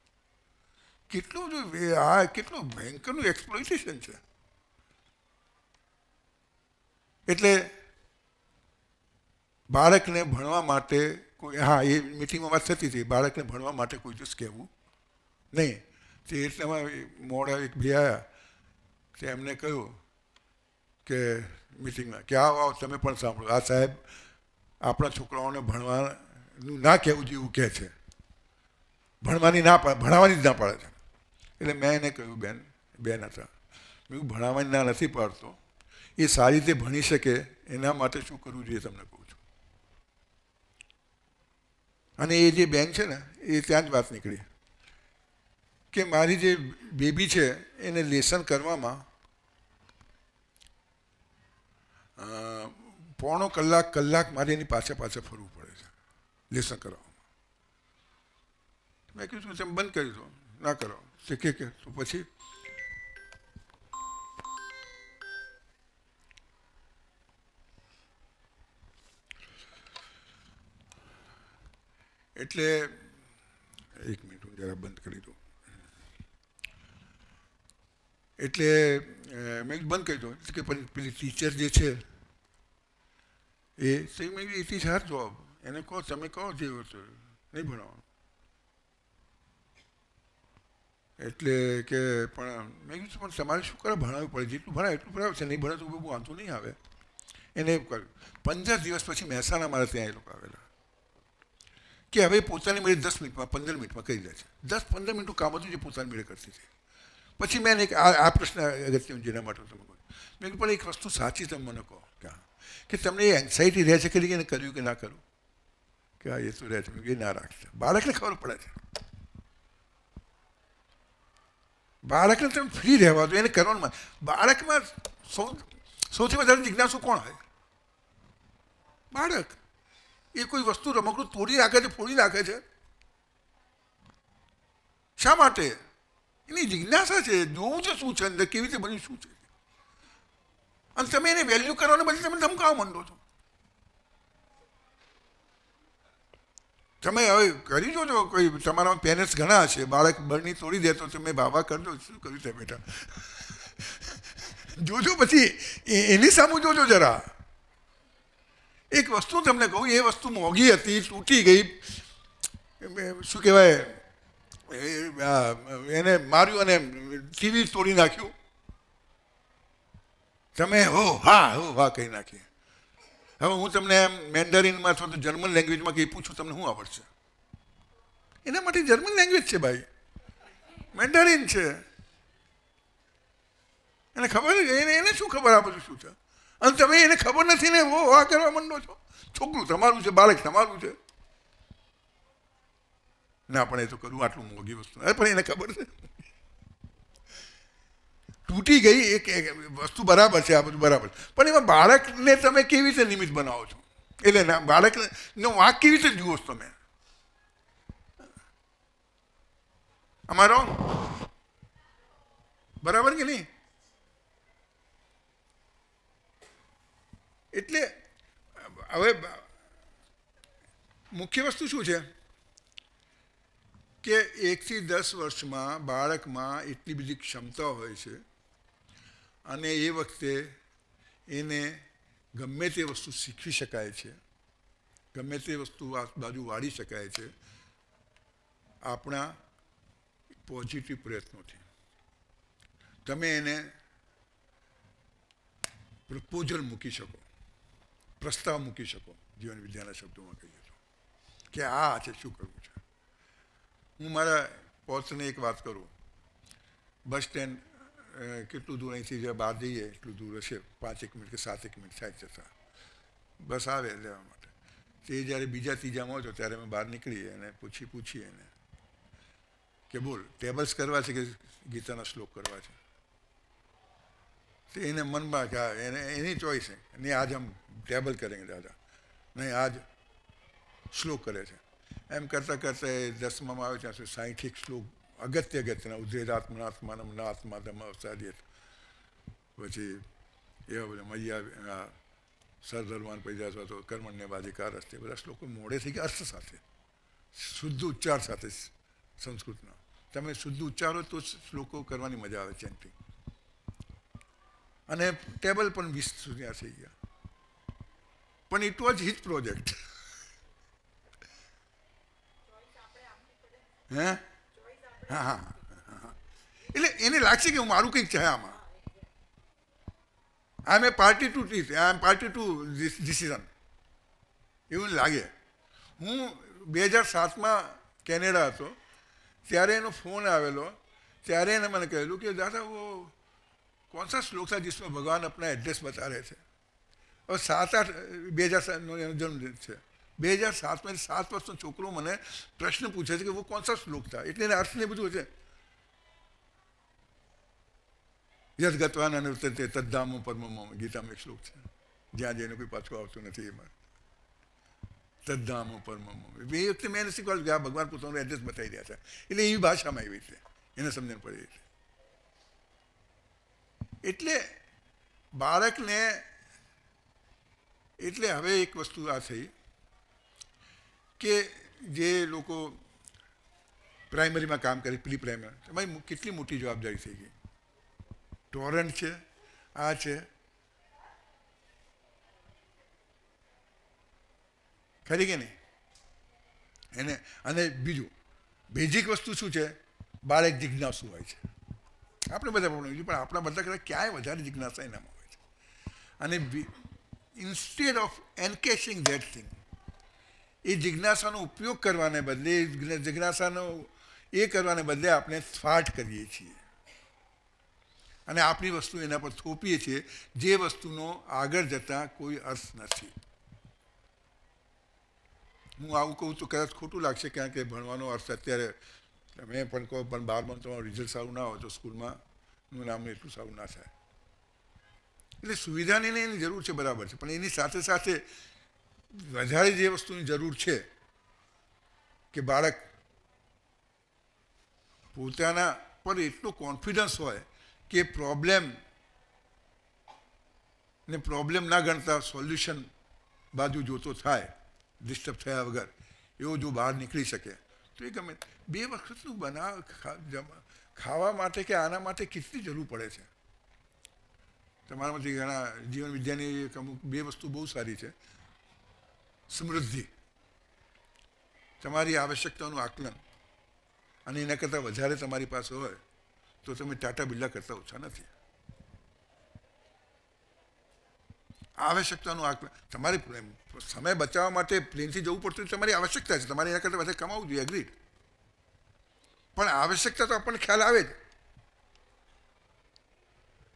કેટલું આ કેટલું ભયંકરનું એક્સપ્લોઇટેશન છે. એટલે બાળકને ભણવા માટે કોઈ, હા, એ મિટિંગમાં વાત થતી હતી, બાળકને ભણવા માટે કોઈ દિવસ કહેવું નહીં. તે એટલામાં મોડા એક ભાઈ આવ્યા, તે એમને કહ્યું કે મિટિંગમાં કે આવો તમે પણ સાંભળો, આ સાહેબ આપણા છોકરાઓને ભણવાનું ના કહેવું જોઈએ એવું કહે છે, ભણવાની જ ના પાડે છે. એટલે મેં એને કહ્યું, બેન હતા, મેં ભણાવવાની ના નથી પાડતો, એ સારી રીતે ભણી શકે એના માટે શું કરવું જોઈએ તમને કહું છું. અને એ જે બેન છે ને, એ ત્યાં જ વાત નીકળી કે મારી જે બેબી છે એને લેસન કરવામાં પોણો કલાક મારે એની પાછળ ફરવું પડે છે લેસન કરવામાં. મેં કીધું તમે બંધ કરી દો, ના કરો. શીખે કે તો પછી એટલે એક મિનિટ હું જરા બંધ કરી દઉં. એટલે મેં બંધ કરી દઉં કે પેલી ટીચર જે છે એ મેં ઇટ ઇઝ હર જોબ, એને કહો, તમે કહો જે નહીં ભણાવવાનું. એટલે કે પણ મેં કીધું પણ તમારે શું કરે, ભણાવવું પડે, જેટલું ભણાવે એટલું ભણાવે છે, નહીં ભણે તો બહુ વાંધો નહીં આવે. એને એમ કર્યું. 15 દિવસ પછી મહેસાણા મારે ત્યાં એ લોકો આવેલા કે હવે પોતાની મેળે 10 મિનિટમાં 15 મિનિટમાં કરી દે છે. 10-15 મિનિટનું કામ હતું જે પોતાની મેળે કરતી હતી. પછી મેં આ પ્રશ્ન અગત્યનો જેના માટે તમે કહો, મેં કીધું પણ એક વસ્તુ સાચી તમે મને કહો કે તમને એ એન્ઝાઇટી રહે છે કે એને કર્યું કે ના કર્યું, કે હા એ તો રહે છે, એ ના રાખશે. બાળકને ખબર પડે છે, બાળકને તમે ફ્રી રહેવા દો, એને કરવાનું. બાળકમાં સૌથી વધારે જિજ્ઞાસુ કોણ હોય? બાળક. એ કોઈ વસ્તુ રમકડું તોડી રાખે છે, ફોડી રાખે છે, શા માટે? એની જિજ્ઞાસા છે, જોવું છે શું છે અંદર, કેવી રીતે બન્યું, શું છે. અને તમે એને વેલ્યુ કરવાને બદલે તમે ધમકાવવા માંડો છો. તમે હવે કરી જોજો, કોઈ તમારા પેરેન્ટ્સ ઘણા હશે, બાળક બરણી તોડી દે તો તમે બાબા કરજો, શું કર્યું છે બેટા, જોજો. પછી એની સામે જોજો જરા. એક વસ્તુ તમને કહું, એ વસ્તુ મોંઘી હતી, તૂટી ગઈ, શું કહેવાય, એને માર્યું અને ટીવી તોડી નાખ્યું. તમે હા કહી નાખીએ. હવે હું તમને એમ મેન્ડરિનમાં અથવા તો જર્મન લેંગ્વેજમાં કંઈ પૂછું, તમને શું આવડશે? એના માટે જર્મન લેંગ્વેજ છે ભાઈ, મેન્ડરિન છે, એને ખબર, એને શું ખબર આ બધું શું છે? અને તમે એને ખબર નથી ને આ કરવા માંડો છો. છોકરું તમારું છે, બાળક તમારું છે. ના પણ એ તો કરવું આટલું મોંઘી વસ્તુ, પણ એને ખબર છે તૂટી ગઈ એક વસ્તુ બરાબર છે, આ બધું બરાબર, પણ એમાં બાળકને તમે કેવી રીતે નિમિત્ત બનાવો છો? એટલે બાળકનો વાંક કેવી રીતે જુઓ છો તમે? અમારો બરાબર કે નહીં? એટલે હવે મુખ્ય વસ્તુ શું છે કે 1 થી 10 વર્ષમાં બાળકમાં એટલી બધી ક્ષમતા હોય છે, અને એ વખતે એને ગમે તે વસ્તુ શીખવી શકાય છે, ગમે તે વસ્તુ બાજુ વાળી શકાય છે આપણા પોઝિટિવ પ્રયત્નોથી. તમે એને પ્રપોઝલ મૂકી શકો, પ્રસ્તાવ મૂકી શકો, જીવન વિદ્યાના શબ્દોમાં કહીએ તો, કે આ છે, શું કરવું છે. હું મારા પોતને એક વાત કરું, બસ સ્ટેન્ડ કેટલું દૂર અહીંથી બહાર જઈએ એટલું દૂર હશે, 5 મિનિટ કે 7 મિનિટ થાય જતા, બસ આવે લેવા માટે. તે જ્યારે બીજા ત્રીજામાં હતો ત્યારે અમે બહાર નીકળીએ અને પૂછીએ એને કે બોલ ટેબલ્સ કરવા છે કે ગીતાના શ્લોક કરવા છે? તો એને મનમાં કે એની ચોઈસ છે, નહીં આજ હમ ટેબલ કરેંગે દાદા, નહીં આજ શ્લોક કરે છે. એમ કરતાં કરતાં 10માં આવે ત્યાં સુધી 60 શ્લોક અગત્યના ઉદ્રેદાત્મનાત્માનમ નાત્મા ધમ અવસાદ્યત, પછી એવા બધા મૈયા સર્વધર્માન પૈસા અથવા તો કર્મણ્યવાધિકાર હસ્તે બધા શ્લોકો મોડેથી કે અર્થ સાથે શુદ્ધ ઉચ્ચાર સાથે સંસ્કૃતનો તમે શુદ્ધ ઉચ્ચારો તો શ્લોકો કરવાની મજા આવે ચેન્ટિંગ. અને ટેબલ પણ 20 સુધી થઈ ગયા. પણ ઇટ વોઝ હિઝ પ્રોજેક્ટ. હે હા હા એટલે એને લાગશે કે હું મારું કંઈક છે આમાં. I am a party to teach, I am party to decision એવું લાગે. હું 2007માં કેનેડા હતો ત્યારે એનો ફોન આવેલો. ત્યારે એને મને કહેલું કે દાદા वो कौन सा श्लोक था जिसमें भगवान अपना एड्रेस बता रहे थे. और 7-8 2007નો એનો જન્મદિન છે. 2007માં 7 વર્ષનો છોકરો મને પ્રશ્ન પૂછે છે કે वो कौन सा श्लोक था. એટલે એને અર્થ ને બધું છે. યદ ગત્વાન અનુવર્તતે તદ્ધામો પરમો ગીતામાં એક શ્લોક છે જ્યાં જઈને કોઈ પાછું આવતું નથી. એમાં તદ્ધામો પરમો એ વખતે મેં એને શીખવાડ્યું કે આ ભગવાન પોતાનું એડ્રેસ બતાવી રહ્યા છે. એટલે એવી ભાષામાં એવી રીતે એને સમજણ પડી. એટલે બાળકને એટલે હવે એક વસ્તુ આ થઈ કે જે લોકો પ્રાઇમરીમાં કામ કરે, પ્રી પ્રાઇમરી, તમારી કેટલી મોટી જવાબદારી થઈ ગઈ. ટોરન્ટ છે, આ છે, ખરી કે નહીં એને. અને બીજું બેઝિક વસ્તુ શું છે, બાળક જિજ્ઞાસુ હોય છે. આપણે બધા પણ આપણા બધા કરતાં ક્યાંય વધારે જિજ્ઞાસા એનામાં હોય છે. અને ઇન્સ્ટેડ ઓફ એન્કેશિંગ ધેટ થિંગ, એ જિજ્ઞાસાનો ઉપયોગ કરવાને બદલે, જિજ્ઞાસાનો એ કરવાને બદલે આપણે સ્વાટ કરીએ છીએ અને આપણી વસ્તુ એના પર થોપીએ છીએ જે વસ્તુનો આગળ જતાં કોઈ અર્થ નથી. હું આવું કહું તો કદાચ ખોટું લાગશે કારણ કે ભણવાનો અર્થ અત્યારે તમે પણ કહો પણ 12માં તમારું રિઝલ્ટ સારું ના હોય તો સ્કૂલમાં નામ એટલું સારું ના થાય. એટલે સુવિધાની એની જરૂર છે બરાબર છે, પણ એની સાથે સાથે વધારે જે વસ્તુની જરૂર છે કે બાળક પોતાના પર એટલો કોન્ફિડન્સ હોય કે પ્રોબ્લેમ ના ગણતા સોલ્યુશન બાજુ જોતો થાય ડિસ્ટર્બ થયા વગર, એવો જો બહાર નીકળી શકે તો એ ગમે. 2 વખતનું ખાવા માટે કે આના માટે કેટલી જરૂર પડે છે. તમારામાંથી ઘણા જીવન વિદ્યાની અમુક 2 વસ્તુ બહુ સારી છે. સમૃદ્ધિ, તમારી આવશ્યકતાઓનું આકલન, અને એના કરતાં વધારે તમારી પાસે હોય તો તમે ટાટા બિરલા કરતાં ઓછા નથી. આવશ્યકતાનું આકલન, તમારે સમય બચાવવા માટે પ્લેનથી જવું પડતું તમારી આવશ્યકતા છે, તમારે એના કરતાં વધારે કમાવું જોઈએ, એગ્રીડ. પણ આવશ્યકતા તો આપણને ખ્યાલ આવે જ,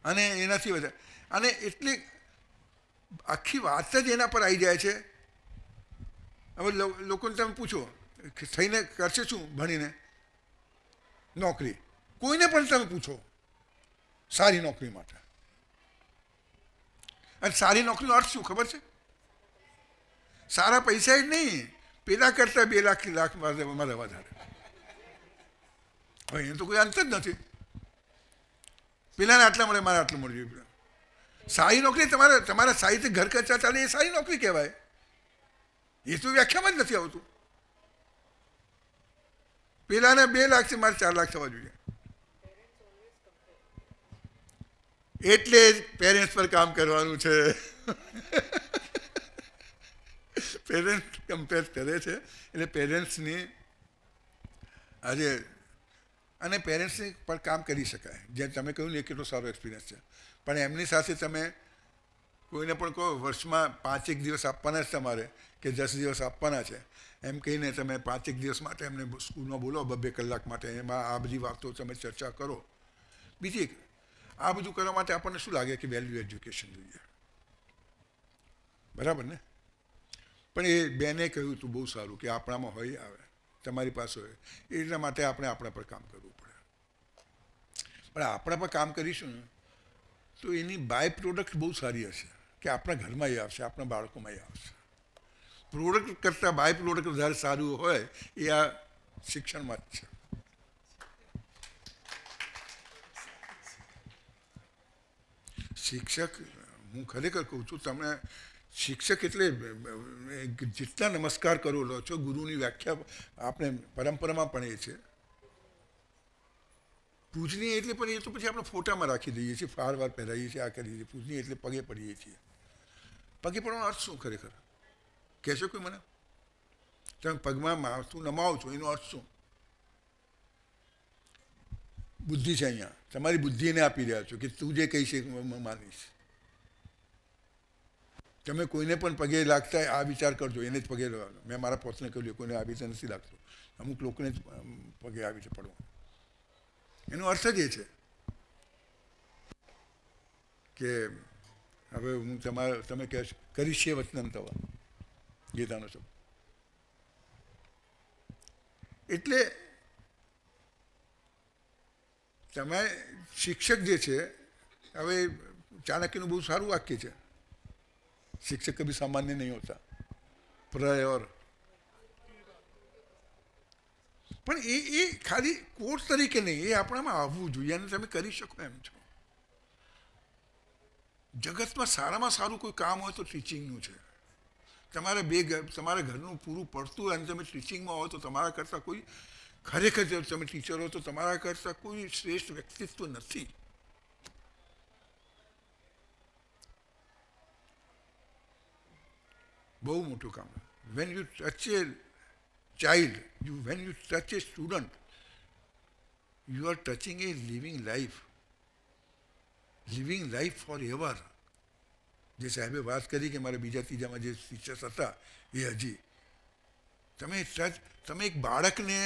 અને એનાથી વધારે. અને એટલે આખી વાત જ એના પર આવી જાય છે. હવે લોકોને તમે પૂછો થઈને કરશે શું ભણીને નોકરી, કોઈને પણ તમે પૂછો સારી નોકરી માટે, અને સારી નોકરીનો અર્થ શું ખબર છે? સારા પૈસા જ નહીં, પેલા કરતાં 2 લાખ મારે વધારે. હવે એને તો કોઈ અંત જ નથી. પેલાને આટલા મળે, મારે આટલું મળવું જોઈએ. સારી નોકરી તમારા સાહિત્ય ઘર ખર્ચા ચાલે એ સારી નોકરી કહેવાય. એ તો વ્યાખ્યામાં જ નથી આવતું. પેલાને 2 લાખ છે, મારે 4 લાખ થવા જોઈએ. એટલે જ પેરેન્ટ્સ પર કામ કરવાનું છે. પેરેન્ટ્સ કમ્પેર કરે છે એટલે પેરેન્ટ્સની આજે અને પેરેન્ટ્સની પર કામ કરી શકાય. જેમ તમે કહ્યું ને એ કેટલો સારો એક્સપિરિયન્સ છે. પણ એમની સાથે તમે કોઈને પણ કહો વર્ષમાં 5 દિવસ આપવાના છે તમારે કે 10 દિવસ આપવાના છે, એમ કહીને તમે 5 દિવસ માટે એમને સ્કૂલમાં બોલો 2 કલાક માટે, એમાં આ બધી વાતો તમે ચર્ચા કરો. બીજી આ બધું કરવા માટે આપણને શું લાગે કે વેલ્યુ એજ્યુકેશન જોઈએ, બરાબર ને? પણ એ બેને કહ્યું હતું બહુ સારું કે આપણામાં હોય આવે, તમારી પાસે હોય, એટલા માટે આપણે આપણા પર કામ કરવું પડે. પણ આપણા પર કામ કરીશું ને તો એની બાય પ્રોડક્ટ બહુ સારી હશે કે આપણા ઘરમાં એ આવશે, આપણા બાળકોમાં એ આવશે. પ્રોડક્ટ કરતાં બાય પ્રોડક્ટ વધારે સારું હોય એ આ શિક્ષણમાં જ છે. શિક્ષક હું ખરેખર કહું છું, તમે શિક્ષક એટલે જેટલા નમસ્કાર કરો લો છો, ગુરુની વ્યાખ્યા આપણે પરંપરામાં પણ એ છે. પૂજનીય એટલે પણ એ તો પછી આપણે ફોટામાં રાખી દઈએ છીએ, વાર પહેરાવીએ છીએ, આ કરીએ છીએ. પૂજનીય એટલે પગે પડીએ છીએ. પગે પડવાનો અર્થ શું ખરેખર કહેશો કોઈ મને? તમે પગમાં માથું નમાવો છો એનો અર્થ શું? બુદ્ધિ છે અહીંયા, તમારી બુદ્ધિને આપી રહ્યા છો કે તું જે કહીશ એ માનીશ. તમે કોઈને પણ પગે લાગતા આ વિચાર કરજો, એને જ પગે લાગવાનો. મેં મારા પોતને કહ્યું કોઈને આવી રીતે નથી લાગતો, અમુક લોકોને જ પગે આવી રીતે પડવાનું. એનો અર્થ જ એ છે કે હવે હું તમે કહેશો કરીશ્ય વચનમ તવ, ગીતાનો શબ્દ. એટલે તમે શિક્ષક જે છે, હવે ચાણક્યનું બહુ સારું વાક્ય છે, शिक्षक कभी सामान्य नहीं होता प्रय और પણ એ ખાલી કોર્સ તરીકે નહીં, એ આપણામાં આવવું જોઈએ અને તમે કરી શકો એમ છો. જગતમાં સારામાં સારું કોઈ કામ હોય તો ટીચિંગનું છે. તમારા ઘરનું પૂરું પડતું હોય અને તમે ટીચિંગમાં હોય તો તમારા કરતાં કોઈ ખરેખર તમે ટીચર હો તો તમારા કરતાં કોઈ શ્રેષ્ઠ વ્યક્તિત્વ નથી. બહુ મોટું કામ. When you touch A child, when you touch A student, you are touching A living life four ever. જે સાહેબે વાત કરી કે મારા બીજા ત્રીજામાં જે ટીચર્સ હતા એ હજી તમે એક બાળકને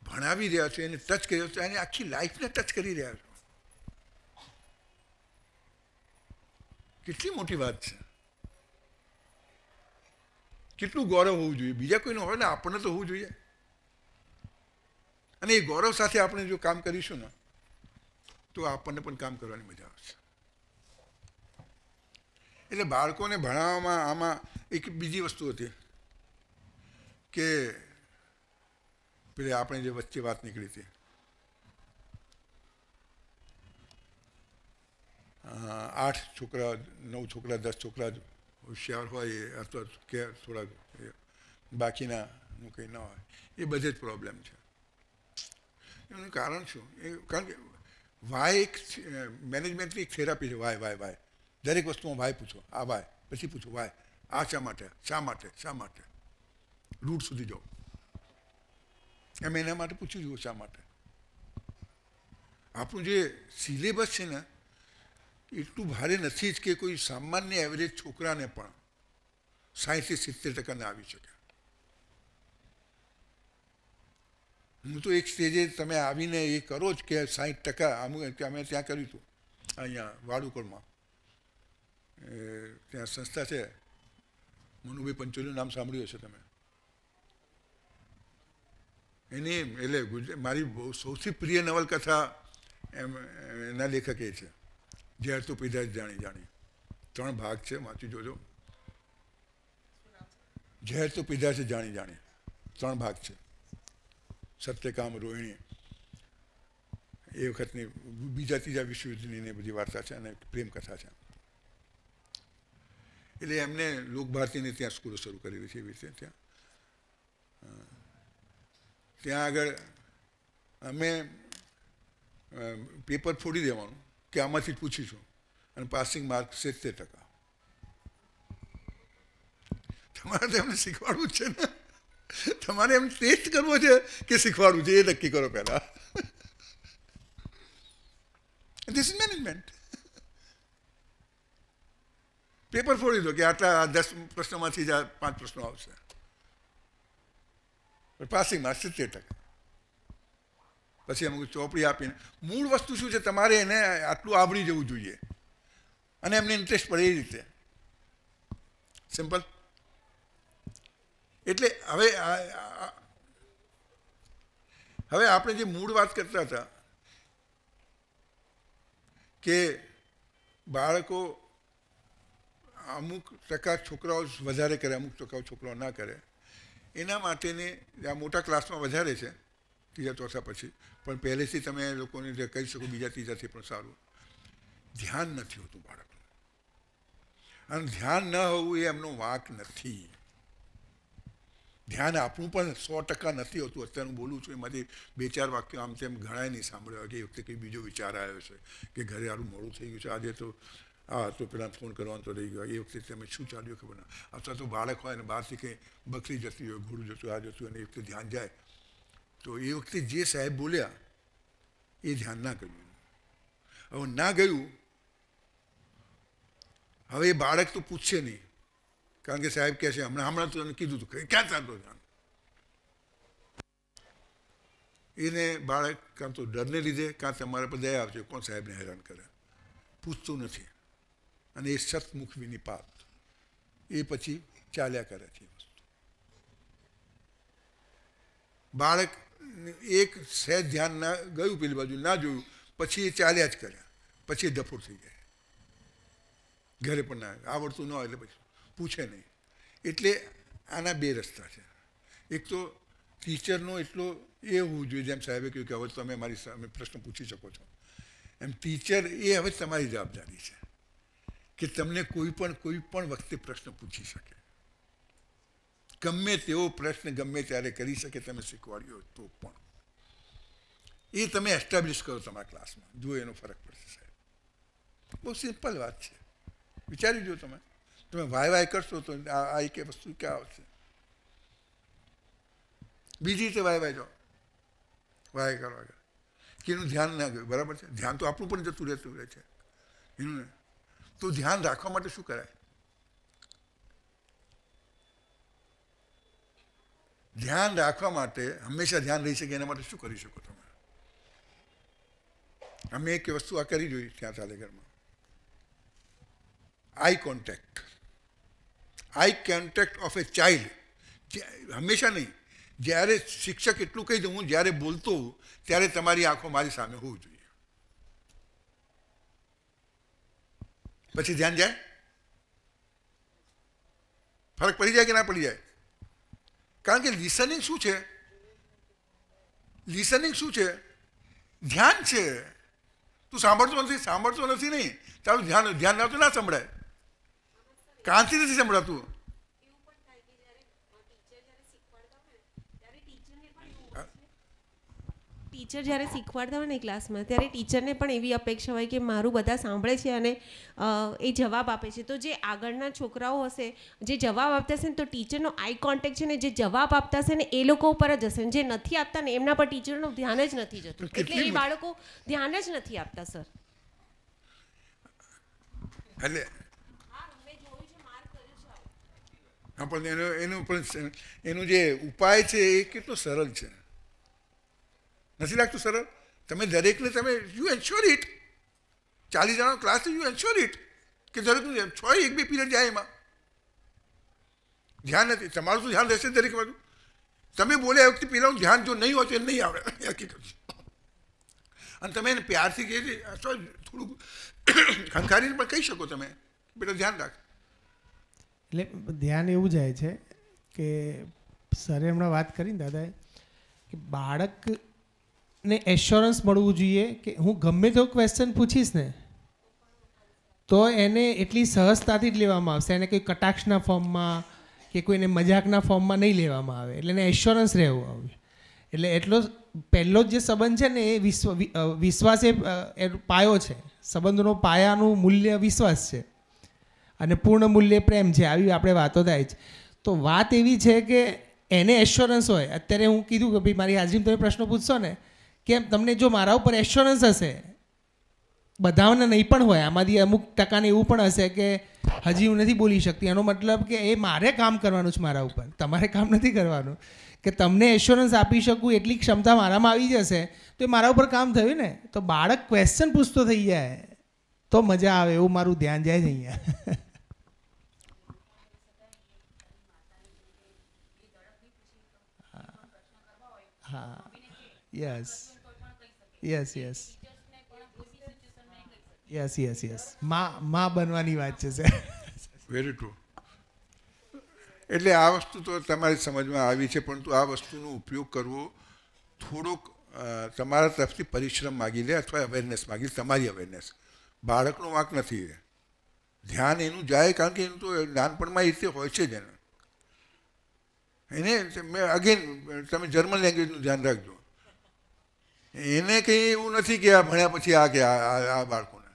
ભણાવી રહ્યા છો, એને ટચ કર્યો છો, એની આખી લાઈફને ટચ કરી રહ્યા છો. કેટલી મોટી વાત છે. કેટલું ગૌરવ હોવું જોઈએ. બીજા કોઈનું હોય ને, આપણને તો હોવું જોઈએ. અને એ ગૌરવ સાથે આપણે જો કામ કરીશું ને તો આપણને પણ કામ કરવાની મજા આવશે. એટલે બાળકોને ભણાવવામાં આમાં એક બીજી વસ્તુ હતી કે પેલે આપણે જે વચ્ચે વાત નીકળી હતી, 8 છોકરા 9 છોકરા 10 છોકરા હોશિયાર હોય અથવા કે થોડા બાકીનાનું કંઈ ન હોય, એ બધે જ પ્રોબ્લેમ છે. એનું કારણ શું? કારણ કે વાય એક મેનેજમેન્ટની એક થેરાપી છે. વાય દરેક વસ્તુમાં વાય પૂછો, આ વાય, પછી પૂછો વાય, આ શા માટે રૂટ સુધી જાઓ. એમ એના માટે પૂછી જુઓ શા માટે. આપણું જે સિલેબસ છે ને એટલું ભારે નથી જ કે કોઈ સામાન્ય એવરેજ છોકરાને પણ 60-70% ના આવી શકે. હું તો એક સ્ટેજે તમે આવીને એ કરો જ કે 60% અમે ત્યાં કર્યું હતું અહીંયા વાડુકળમાં. ત્યાં સંસ્થા છે, મનુભાઈ પંચોલીનું નામ સાંભળ્યું હશે તમે. એની એટલે મારી બહુ સૌથી પ્રિય નવલકથા એના લેખક એ છે, ઝેર તો પીધા જ જાણી. 3 ભાગ છે, વાંચી જોજો. ઝેર તો પીધા છે જાણી. 3 ભાગ છે. સત્યકામ, રોહિણી, એ વખતની બીજા ત્રીજા વિશ્વયુદ્ધની બધી વાર્તા છે અને પ્રેમકથા છે. એટલે એમને લોકભારતીને ત્યાં સ્કૂલો શરૂ કરેલી છે. એવી રીતે ત્યાં આગળ અમે પેપર ફોડી દેવાનું કે આમાંથી જ પૂછીશું અને પાસિંગ માર્ક 70%. તમારે તો એમને શીખવાડવું જ છે ને. તમારે એમ ટેસ્ટ કરવો છે કે શીખવાડવું છે, એ નક્કી કરો પહેલાં. This is management. પેપર ફોડી દો કે આટલા 10 પ્રશ્નોમાંથી જ 5 પ્રશ્નો આવશે. Passing mark 70%. પછી અમુક ચોપડી આપીને મૂળ વસ્તુ શું છે તમારે એને આટલું આવડી જવું જોઈએ અને એમને ઇન્ટરેસ્ટ પડે એ રીતે. સિમ્પલ. એટલે હવે આપણે જે મૂળ વાત કરતા હતા કે બાળકો અમુક ટકા છોકરાઓ વધારે કરે, અમુક ટકા છોકરાઓ ના કરે, એના માટેની આ મોટા ક્લાસમાં વધારે છે 3જા 4થા પછી, પણ પહેલેથી તમે લોકોને જે કહી શકો બીજા ત્રીજાથી પણ સારું ધ્યાન નથી હોતું બાળકનું. અને ધ્યાન ન હોવું એ એમનો વાંક નથી. ધ્યાન આપણું પણ 100% નથી હોતું. અત્યારે હું બોલું છું એમાંથી 2-4 વાક્યો આમ તેમ ઘણાય નહીં સાંભળ્યા કે એ વખતે કંઈ બીજો વિચાર આવ્યો છે કે ઘરે આરું મોડું થઈ ગયું છે, આજે તો તો પેલા ફોન કરવાનો તો રહી ગયો, એ વખતે તમે શું ચાલ્યું ખબર ના. અથવા તો બાળક હોય ને બહારથી કંઈ બકરી જતી હોય, ઘોડું જતું, આ જતું, અને એ વખતે ધ્યાન જાય તો એ વખતે જે સાહેબ બોલ્યા એ ધ્યાન ના કર્યું. હવે ના ગયું, હવે એ બાળક તો પૂછશે નહીં, કારણ કે સાહેબ કહે છે હમણાં તો એને કીધું હતું, ક્યાં ચાલતો ધ્યાન. એને બાળક કાં તો ડરને લીધે કાં તમારા પર દયા આવશે, કોણ સાહેબને હેરાન કરે, પૂછતું નથી. અને એ સતમુખ વિનિપાત એ પછી ચાલ્યા કરે છે. બાળક એક સહેજ ધ્યાન ના ગયું પેલી બાજુ, ના જોયું, પછી એ ચાલ્યા જ કર્યા, પછી એ ડફોર થઈ જાય. ઘરે પણ ના આવડતું ન હોય એટલે પછી પૂછે નહીં. એટલે આના 2 રસ્તા છે. એક તો ટીચરનો એટલો એ હોવું જોઈએ, જેમ સાહેબે કહ્યું કે હવે તમે મારી સામે પ્રશ્ન પૂછી શકો છો, એમ ટીચર એ હવે તમારી જવાબદારી છે કે તમને કોઈ પણ વખતે પ્રશ્ન પૂછી શકે, ગમે તેવો પ્રશ્ન ગમે ત્યારે કરી શકે, તમે શીખવાડ્યો તો પણ એ તમે એસ્ટાબ્લિશ કરો તમારા ક્લાસમાં, જો એનો ફરક પડશે સાહેબ. બહુ સિમ્પલ વાત છે. વિચારી જો તમે વાય કરશો તો આ એક વસ્તુ ક્યાં આવશે. બીજી રીતે વાય જાઓ, વાય કરવા કે એનું ધ્યાન ના ગયું, બરાબર છે, ધ્યાન તો આપણું પણ જતું રહેતું રહે છે એનું. તો ધ્યાન રાખવા માટે શું કરાય? ધ્યાન રાખવા માટે હંમેશા ધ્યાન રહી શકે એના માટે શું કરી શકો તમે? અમે એક વસ્તુ આ કરી જોઈ ત્યાં ચાલે ઘરમાં, eye contact of A child. હંમેશા નહીં, જ્યારે શિક્ષક એટલું કહી દઉં, હું જ્યારે બોલતો હોઉં ત્યારે તમારી આંખો મારી સામે હોવું જોઈએ, પછી ધ્યાન જાય. ફરક પડી જાય કે ના પડી જાય? કારણ કે લિસનિંગ શું છે? ધ્યાન છે. તું સાંભળતો નથી નહીં, તારું ધ્યાન ના તો ના સંભળાય, કાનથી નથી સંભળાતું. ટીચર જ્યારે શીખવાડતા હોય ને ક્લાસમાં, ત્યારે ટીચરને પણ એવી અપેક્ષા હોય કે મારું બધા સાંભળે છે અને એ જવાબ આપે છે. તો જે આગળના છોકરાઓ હશે જે જવાબ આપતા હશે ને, તો ટીચરનો આઈ કોન્ટેક્ટ છે ને, જે જવાબ આપતા હશે ને એ લોકો ઉપર જ હશે, જે નથી આપતા ને એમના પર ટીચરનું ધ્યાન જ નથી જતું, એટલે એ બાળકો ધ્યાન જ નથી આપતા સર. એટલે હા, પણ એનો જે ઉપાય છે એ કેટલો સરળ છે, નથી લાગતું સરળ? તમે દરેકને તમે યુ એન્શ્યોર ઇટ, 40 જણાનો ક્લાસ છે, યુ એન્શ્યોર ઇટ કે દરેકનું 1-2 પીરિયડ જાય, એમાં ધ્યાન નથી. તમારું શું ધ્યાન રહેશે દરેક બાજુ? તમે બોલ્યા વખતે પેલાનું ધ્યાન જો નહીં હોય તો એ નહીં આવડે, હકીકત. અને તમે એને પ્યારથી કહે છે, અથવા થોડુંક ખંખારીને પણ કહી શકો તમે, બેટા ધ્યાન રાખ. એટલે ધ્યાન એવું જાય છે કે સરે હમણાં વાત કરીને દાદાએ કે બાળકને એશ્યોરન્સ મળવું જોઈએ કે હું ગમે તેવો ક્વેશ્ચન પૂછીશ ને તો એને એટલી સહજતાથી જ લેવામાં આવશે, એને કોઈ કટાક્ષના ફોર્મમાં કે કોઈને મજાકના ફોર્મમાં નહીં લેવામાં આવે. એટલે એને એશ્યોરન્સ રહેવું આવે. એટલે એટલો પહેલો જ જે સંબંધ છે ને એ વિશ્વાસ એ પાયો છે. સંબંધનો પાયાનું મૂલ્ય વિશ્વાસ છે અને પૂર્ણ મૂલ્ય પ્રેમ છે. આવી આપણે વાતો થાય છે. તો વાત એવી છે કે એને એશ્યોરન્સ હોય. અત્યારે હું કીધું કે ભાઈ મારી હાજરીમાં તમે પ્રશ્નો પૂછશો ને કે તમને જો મારા ઉપર એશ્યોરન્સ હશે, બધાને નહીં પણ હોય, આમાંથી અમુક ટકાને એવું પણ હશે કે હજી હું નથી બોલી શકતી, એનો મતલબ કે એ મારે કામ કરવાનું છે મારા ઉપર, તમારે કામ નથી કરવાનું. કે તમને એશ્યોરન્સ આપી શકું એટલી ક્ષમતા મારામાં આવી જશે તો એ મારા ઉપર કામ થયું ને. તો બાળક ક્વેશ્ચન પૂછતો થઈ જાય તો મજા આવે, એવું મારું ધ્યાન જાય છે અહીંયા. હા, yes yes yes yes yes yes માં બનવાની વાત છે સર. Very true. એટલે આ વસ્તુ તો તમારી સમજમાં આવી છે, પરંતુ આ વસ્તુનો ઉપયોગ કરવો થોડોક તમારા તરફથી પરિશ્રમ માગી લે અથવા અવેરનેસ માગી લે. તમારી અવેરનેસ, બાળકનો વાંક નથી. ધ્યાન એનું જાય, કારણ કે એનું તો નાનપણમાં એ રીતે હોય છે જ એને મેં અગેન તમે જર્મન લેંગ્વેજનું ધ્યાન રાખજો. એને કંઈ એવું નથી કે આ ભણ્યા પછી આ કે આ બાળકોને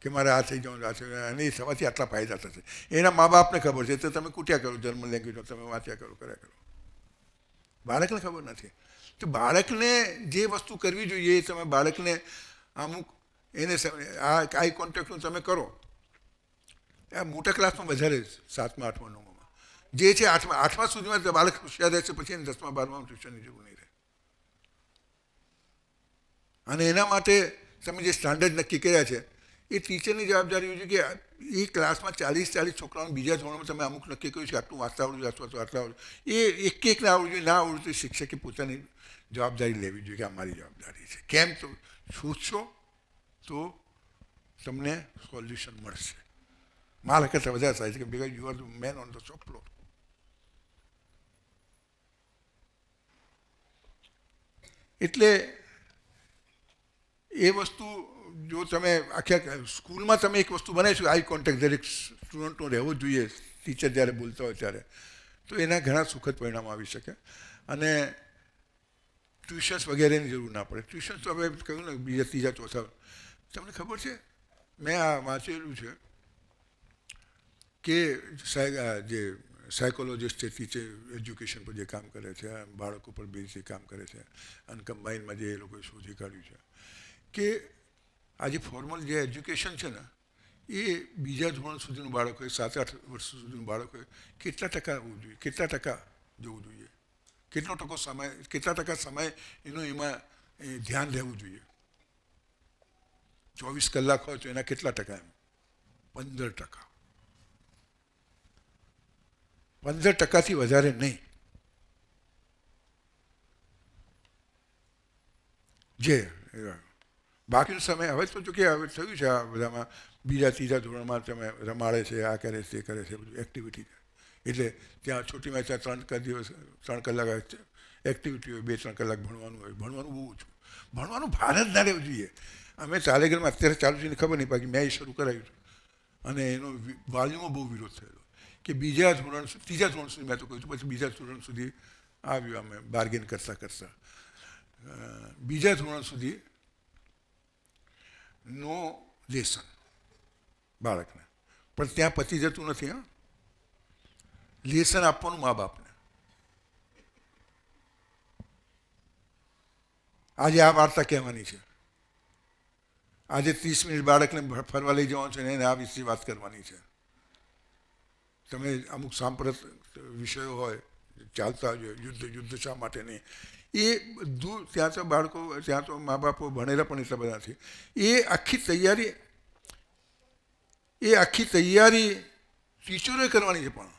કે મારે આ થઈ જવાનું, આ થઈ જવાનું, અને એ થવાથી આટલા ફાયદા થશે. એના મા બાપને ખબર છે, તો તમે કૂટ્યા કરો જર્મન લેંગ્વેજમાં, તમે વાંચ્યા કરો, કર્યા કરો. બાળકને ખબર નથી. તો બાળકને જે વસ્તુ કરવી જોઈએ એ તમે બાળકને અમુક એને આ આઈ કોન્ટેક્ટનું તમે કરો. આ મોટા ક્લાસમાં વધારે 7મા 8મા 9માં જે છે 8મા સુધીમાં બાળક હોશિયાર રહેશે, પછી એને 10મા 12માં ટ્યુશનની જરૂર નહીં રહે. અને એના માટે તમે જે સ્ટાન્ડર્ડ નક્કી કર્યા છે એ ટીચરની જવાબદારી હોય છે કે એ ક્લાસમાં 40 છોકરાઓને બીજા ધોરણમાં તમે અમુક નક્કી કર્યું છે આટલું વાંચતા આવડવું જોઈએ, આટલા આવડવું, એ એકને આવડવું જોઈએ. ના આવડવું તો શિક્ષકે પોતાની જવાબદારી લેવી જોઈએ કે આ મારી જવાબદારી છે. કેમ તો શોધશો તો તમને સોલ્યુશન મળશે. મારા કરતાં વધારે થાય છે કે because you are the main on the shop floor. એટલે એ વસ્તુ જો તમે આખા સ્કૂલમાં તમે એક વસ્તુ બનાવીશું, આઈ કોન્ટેક્ટ દરેક સ્ટુડન્ટનો રહેવો જોઈએ ટીચર જ્યારે બોલતા હોય ત્યારે, તો એના ઘણા સુખદ પરિણામ આવી શકે. અને ટ્યુશન્સ વગેરેની જરૂર ના પડે. ટ્યુશન્સ તો હવે કહ્યું ને બીજા ત્રીજા ચોથા. તમને ખબર છે મેં આ વાંચેલું છે કે જે સાયકોલોજિસ્ટ છે, ટીચર એજ્યુકેશન પર જે કામ કરે છે, બાળકો પર બેઝી કામ કરે છે, અને કમ્બાઇનમાં જે એ લોકોએ શોધી કાઢ્યું છે કે આ જે ફોર્મલ જે એજ્યુકેશન છે ને એ બીજા ધોરણ સુધીનું બાળક હોય, 7-8 વર્ષ સુધીનું બાળક હોય, કેટલા ટકા હોવું જોઈએ, કેટલા ટકા જવું જોઈએ, કેટલા ટકા સમય એનો એમાં ધ્યાન રહેવું જોઈએ. 24 કલાક હોય તો એના કેટલા ટકા? એમ 15%. 15%થી વધારે નહીં. જે બાકીનો સમય હવે તો જો કે હવે થયું છે આ બધામાં બીજા ત્રીજા ધોરણમાં તમે રમાડે છે, આ કરે છે, તે કરે છે, બધું એક્ટિવિટી. એટલે ત્યાં છોટીમાં ત્યાં 3 કલાક એક્ટિવિટી હોય, 2-3 કલાક ભણવાનું હોય. ભણવાનું બહુ ઓછું. ભણવાનું ભાર જ ના રહેવું જોઈએ. અમે તાલેગરમાં અત્યારે ચાલુ છે ખબર નહીં, બાકી મેં એ શરૂ કરાવ્યું હતું અને એનો વાલીમાં બહુ વિરોધ થયેલો કે ત્રીજા ધોરણ સુધી મેં તો કહ્યું હતું, પછી બીજા ધોરણ સુધી આવ્યું. અમે બાર્ગેન કરતાં બીજા ધોરણ સુધી નો લેસન બાળકને, પણ ત્યાં પતી જતું નથી. હા, લેસન આપવાનું મા બાપને. આજે આ વાર્તા કહેવાની છે, આજે 30 મિનિટ બાળકને ફરવા લઈ જવાનું છે, એને આ વિશે વાત કરવાની છે. તમે અમુક સાંપ્રત વિષયો હોય ચાલતા હોય, યુદ્ધ શા માટે નહીં, એ બધું ત્યાં તો બાળકો, ત્યાં તો મા બાપો ભણેલા પણ એટલા બધા નથી. એ આખી તૈયારી ટીચરોએ કરવાની છે. પણ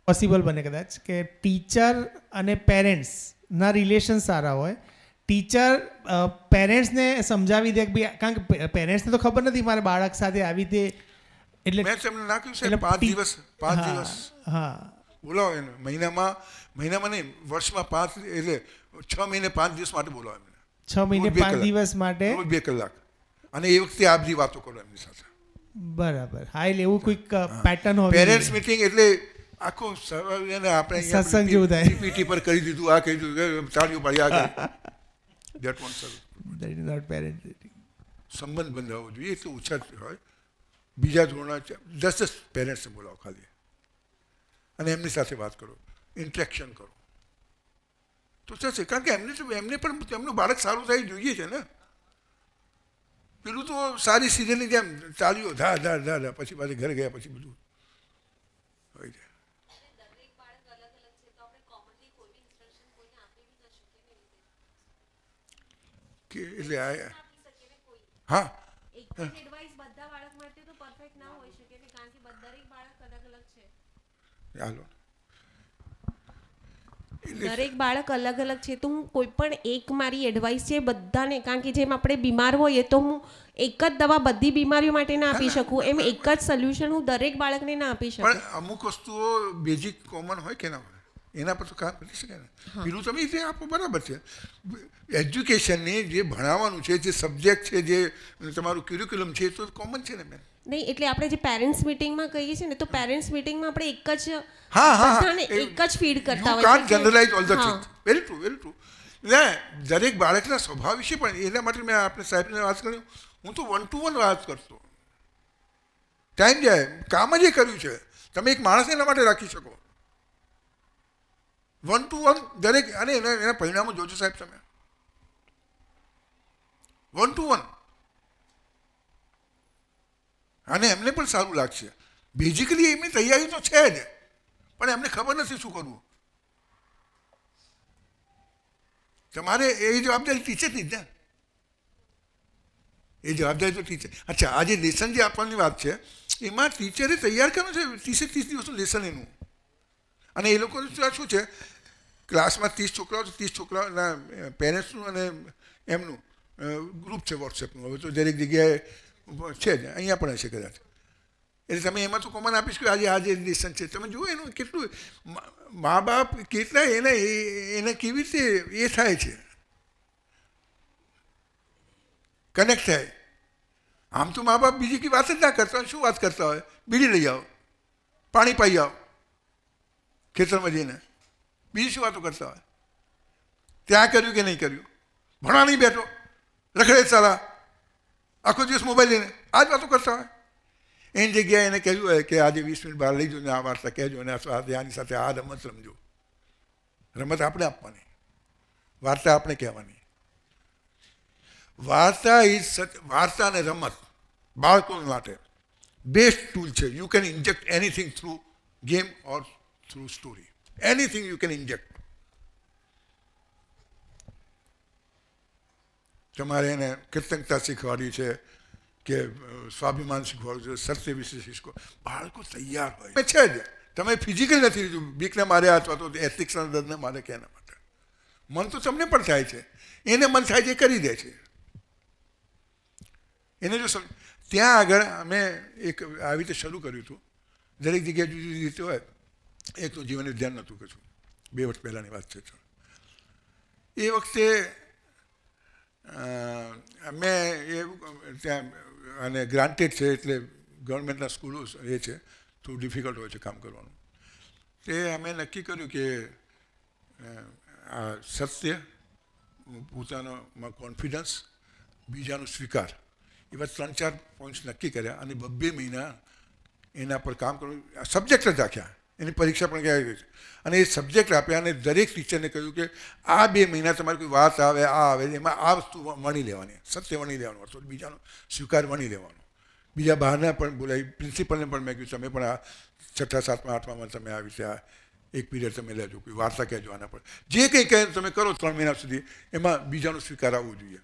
પોસિબલ બને કદાચ કે ટીચર અને પેરેન્ટ્સના રિલેશન સારા હોય. ટીચર પેરેન્ટ્સને સમજાવી દે કે ભાઈ, કારણ કે પેરેન્ટ્સને તો ખબર નથી મારા બાળક સાથે આવી રીતે, એટલે મેં તમને નાખ્યું છે 5 દિવસ હા બોલાવો એને. મહિનામાં નહીં, વર્ષમાં 5 એટલે 6 મહિને 5 દિવસ માટે બોલાવો એમને. 6 મહિને 5 દિવસ માટે રોજ 2 કલાક. અને એ વખતે આ બધી વાતો કરો એમની સાથે. બરાબર. હા, એટલે એવું કોઈક પેટર્ન હોય. પેરેન્ટ્સ મીટિંગ એટલે આખો આપણે સત્સંગ જેવું થાય. પીપીટી પર કરી દીધું, આ કહી દીધું, તાળીઓ પાડી, આ that won't serve. That is not parent meeting. સંબંધ બંધાવવો જોઈએ. એટલે ઓછા હોય. બીજા ધોરણના 10 પેરેન્ટ્સને બોલાવો ખાલી, અને એમની સાથે વાત કરો, ઇન્ટરેક્શન કરો તો થશે. કારણ કે એમને પણ એમનું બાળક સારું થાય જોઈએ છે ને. પેલું તો સારી સિરિયલની જેમ ચાલ્યો ધા ધા ધા ધા, પછી પાછી ઘરે ગયા પછી બધું હોય જાય. કે એટલે હા, હાલો. દરેક બાળક અલગ અલગ છે, તો હું કોઈ પણ એક મારી એડવાઇસ છે બધાને, કારણ કે જેમ આપણે બીમાર હોઈએ તો હું એક જ દવા બધી બીમારીઓ માટે ના આપી શકું, એમ એક જ સોલ્યુશન હું દરેક બાળકને ના આપી શકું. પણ અમુક વસ્તુઓ બેઝિક કોમન હોય કે ના હોય. એના પર તો કામ કરી શકે ને. પેલું તમે જે આપો બરાબર છે. એજ્યુકેશનની જે ભણાવવાનું છે, જે સબ્જેક્ટ છે, જે તમારું ક્યુરિક્યુલમ છે, એ તો કોમન છે ને બેન. નહીં એટલે આપણે જે પેરેન્ટ્સ મિટિંગમાં કહીએ છીએ ને, તો પેરેન્ટ્સ મિટિંગમાં આપણે એક જ બધાને એક જ ફીડ કરતા યુ હોય can't generalise all the things. Very true, very true. ને દરેક બાળકના સ્વભાવ વિશે પણ એના માટે મેં આપણે સાહેબને વાત કરી. હું તો 1 to 1 વાત કરતો. ટાઈમ જાય, કામ જ એ કર્યું છે. તમે એક માણસ એના માટે રાખી શકો 1 to 1 દરેક. અને એના પરિણામો જોજો સાહેબ તમે. 1 to 1. અને એમને પણ સારું લાગશે. બેઝિકલી એમની તૈયારી તો છે જ, પણ એમને ખબર નથી શું કરવું. તમારે એ જવાબદારી ટીચરની જ ને. એ જવાબદારી તો ટીચર. અચ્છા, આ જે લેસન જે આપવાની વાત છે, એમાં ટીચરે તૈયાર કરવાનું છે 30 દિવસનું લેસન એનું. અને એ લોકો શું છે, ક્લાસમાં 30 છોકરાઓ, 30 છોકરાઓના પેરેન્ટ્સનું અને એમનું ગ્રુપ છે વોટ્સએપનું. હવે તો દરેક જગ્યાએ છે જ, અહીંયા પણ હશે કદાચ. એટલે તમે એમાં તો કોમન આપીશ કે આજે લેસન છે. તમે જુઓ એનું કેટલું મા બાપ કેટલા એને કેવી રીતે એ થાય છે, કનેક્ટ થાય. આમ તો મા બાપ બીજી કઈ વાત જ ના કરતા હોય. શું વાત કરતા હોય? બીડી લઈ આવો, પાણી પાઈ આવો ખેતરમાં જઈને. બીજી શું વાતો કરતા હોય? ત્યાં કર્યું કે નહીં કર્યું, ભણવા નહીં બેઠો, રખડે સારા, આખો દિવસ મોબાઈલ લઈને આ જ વાતો કરતા હોય. એની જગ્યાએ એને કહ્યું હોય કે આજે 20 મિનિટ બહાર લઈ જાઓ ને આ વાર્તા કહેજો, અને આની સાથે આ રમત રમજો. રમત આપણે આપવાની, વાર્તા આપણે કહેવાની. વાર્તા અને રમત બાળકો માટે બેસ્ટ ટૂલ છે. You can inject anything through game or through story. Anything you can inject. તમારે એને કૃતજ્ઞતા શીખવાડી છે કે સ્વાભિમાન શીખવાડવું છે, સત્ય વિશે શીખો. બાળકો તૈયાર હોય છે જ. તમે ફિઝિકલ નથી લીધું, બીકને મારે અથવા તો એથિક્સના દર્દને મારે કે એના માટે. મન તો તમને પણ થાય છે, એને મન થાય છે કરી દે છે. એને જો ત્યાં આગળ અમે એક આવી રીતે શરૂ કર્યું હતું. દરેક જગ્યાએ જુદી જુદી રીતે હોય. એક તો જીવન ધ્યાન નહોતું કશું, 2 વર્ષ પહેલાંની વાત છે. એ વખતે અમે એવું ત્યાં, અને ગ્રાન્ટેડ છે એટલે ગવર્મેન્ટના સ્કૂલો એ છે, થોડું ડિફિકલ્ટ હોય છે કામ કરવાનું. તે અમે નક્કી કર્યું કે આ સત્ય, પોતાનામાં કોન્ફિડન્સ, બીજાનો સ્વીકાર, એવા 3-4 પોઈન્ટ્સ નક્કી કર્યા. અને 2 મહિના એના પર કામ કરવું. સબ્જેક્ટ જ રાખ્યા, એની પરીક્ષા પણ કહેવાય ગઈ છે. અને એ સબ્જેક્ટ આપ્યા અને દરેક ટીચરને કહ્યું કે આ 2 મહિના તમારી કોઈ વાત આવે, આ આવે, એમાં આ વસ્તુ વણી લેવાની, સત્ય વણી લેવાનું, અથવા બીજાનો સ્વીકાર વણી લેવાનો. બીજા બહારના પણ બોલાવી, પ્રિન્સિપલને પણ મેં કહ્યું તમે પણ આ 6ઠા 7મા 8મામાં તમે આવી રીતે આ એક પીરિયડ તમે લેજો, કોઈ વાર્તા કહેજો આના પર. જે કંઈ કહે તમે કરો 3 મહિના સુધી, એમાં બીજાનો સ્વીકાર આવવો જોઈએ.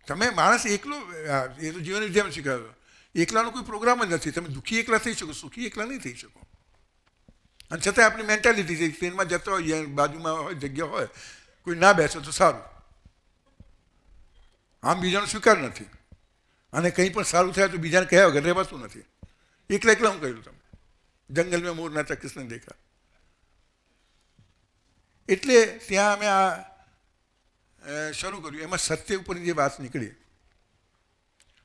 તમે માણસ એકલો, એ તો જીવન વિદ્યામાં શીખવાડો, એકલાનો કોઈ પ્રોગ્રામ જ નથી. તમે દુઃખી એકલા થઈ શકો, સુખી એકલા નહીં થઈ શકો. અને છતાં આપણી મેન્ટાલિટી છે, ટ્રેનમાં જતો હોય, બાજુમાં હોય, જગ્યા હોય, કોઈ ના બેસે તો સારું. આમ બીજાનો સ્વીકાર નથી. અને કંઈ પણ સારું થાય તો બીજાને કહ્યા વગર રહેવાતું નથી. એકલા એકલા હું કહ્યું તમે, જંગલમાં મોર નાચા કૃષ્ણ દેખા. એટલે ત્યાં અમે આ શરૂ કર્યું. એમાં સત્ય ઉપરની જે વાત નીકળી,